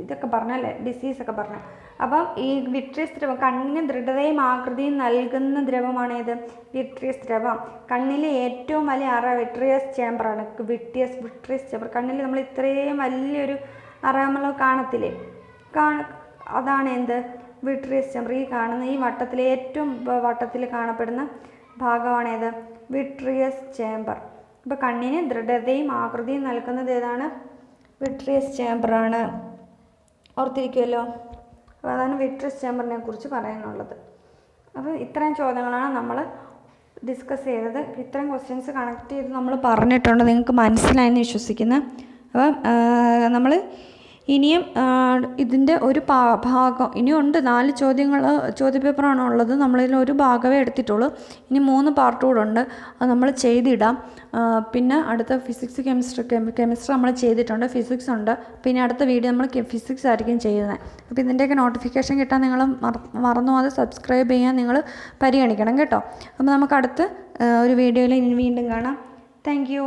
ഇതൊക്കെ പറഞ്ഞല്ലേ, ഡിസീസൊക്കെ പറഞ്ഞു. അപ്പം ഈ വിട്രിയസ് ദ്രവം കണ്ണിന് ദൃഢതയും ആകൃതിയും നൽകുന്ന ദ്രവമാണേത്? വിട്രിയസ് ദ്രവം. കണ്ണിലെ ഏറ്റവും വലിയ അറ വിട്രിയസ് ചേമ്പറാണ്. Vitreous chamber. കണ്ണിൽ നമ്മൾ ഇത്രയും വലിയൊരു അറ നമ്മൾ കാണത്തില്ലേ? അതാണ് എന്ത്? Vitreous chamber. ഈ കാണുന്ന ഈ വട്ടത്തിൽ ഏറ്റവും വട്ടത്തിൽ കാണപ്പെടുന്ന ഭാഗമാണേത്? Vitreous chamber. അപ്പോൾ കണ്ണിന് ദൃഢതയും ആകൃതിയും നൽകുന്നത് ഏതാണ്? വിട്രിയസ് ചേമ്പറാണ്. ഓർത്തിരിക്കുമല്ലോ. അപ്പോൾ അതാണ് വിട്രിയസ് ചേമ്പറിനെ കുറിച്ച് പറയാനുള്ളത്. അപ്പോൾ ഇത്രയും ചോദ്യങ്ങളാണ് നമ്മൾ ഡിസ്കസ് ചെയ്തത്. ഇത്രയും ക്വസ്റ്റ്യൻസ് കണക്ട് ചെയ്ത് നമ്മൾ പറഞ്ഞിട്ടുണ്ട്. നിങ്ങൾക്ക് മനസ്സിലായെന്ന് വിശ്വസിക്കുന്നു. അപ്പം നമ്മൾ ഇനിയും ഇതിൻ്റെ ഒരു ഭാഗം ഇനിയുണ്ട്. 4 ചോദ്യപേപ്പറാണ് ഉള്ളത്. നമ്മളിതിൽ ഒരു ഭാഗമേ എടുത്തിട്ടുള്ളൂ. ഇനി 3 പാർട്ട് കൂടെ ഉണ്ട്. അത് നമ്മൾ ചെയ്തിടാം. പിന്നെ അടുത്ത ഫിസിക്സ്, കെമിസ്ട്രി നമ്മൾ ചെയ്തിട്ടുണ്ട്. ഫിസിക്സ് ഉണ്ട്. പിന്നെ അടുത്ത വീഡിയോ നമ്മൾ ഫിസിക്സ് ആയിരിക്കും ചെയ്യുന്നത്. അപ്പോൾ ഇതിൻ്റെയൊക്കെ നോട്ടിഫിക്കേഷൻ കിട്ടാൻ നിങ്ങൾ മറന്നു അത് സബ്സ്ക്രൈബ് ചെയ്യാൻ നിങ്ങൾ പരിഗണിക്കണം കേട്ടോ. അപ്പോൾ നമുക്ക് അടുത്ത ഒരു വീഡിയോയിൽ ഇനി വീണ്ടും കാണാം. Thank you.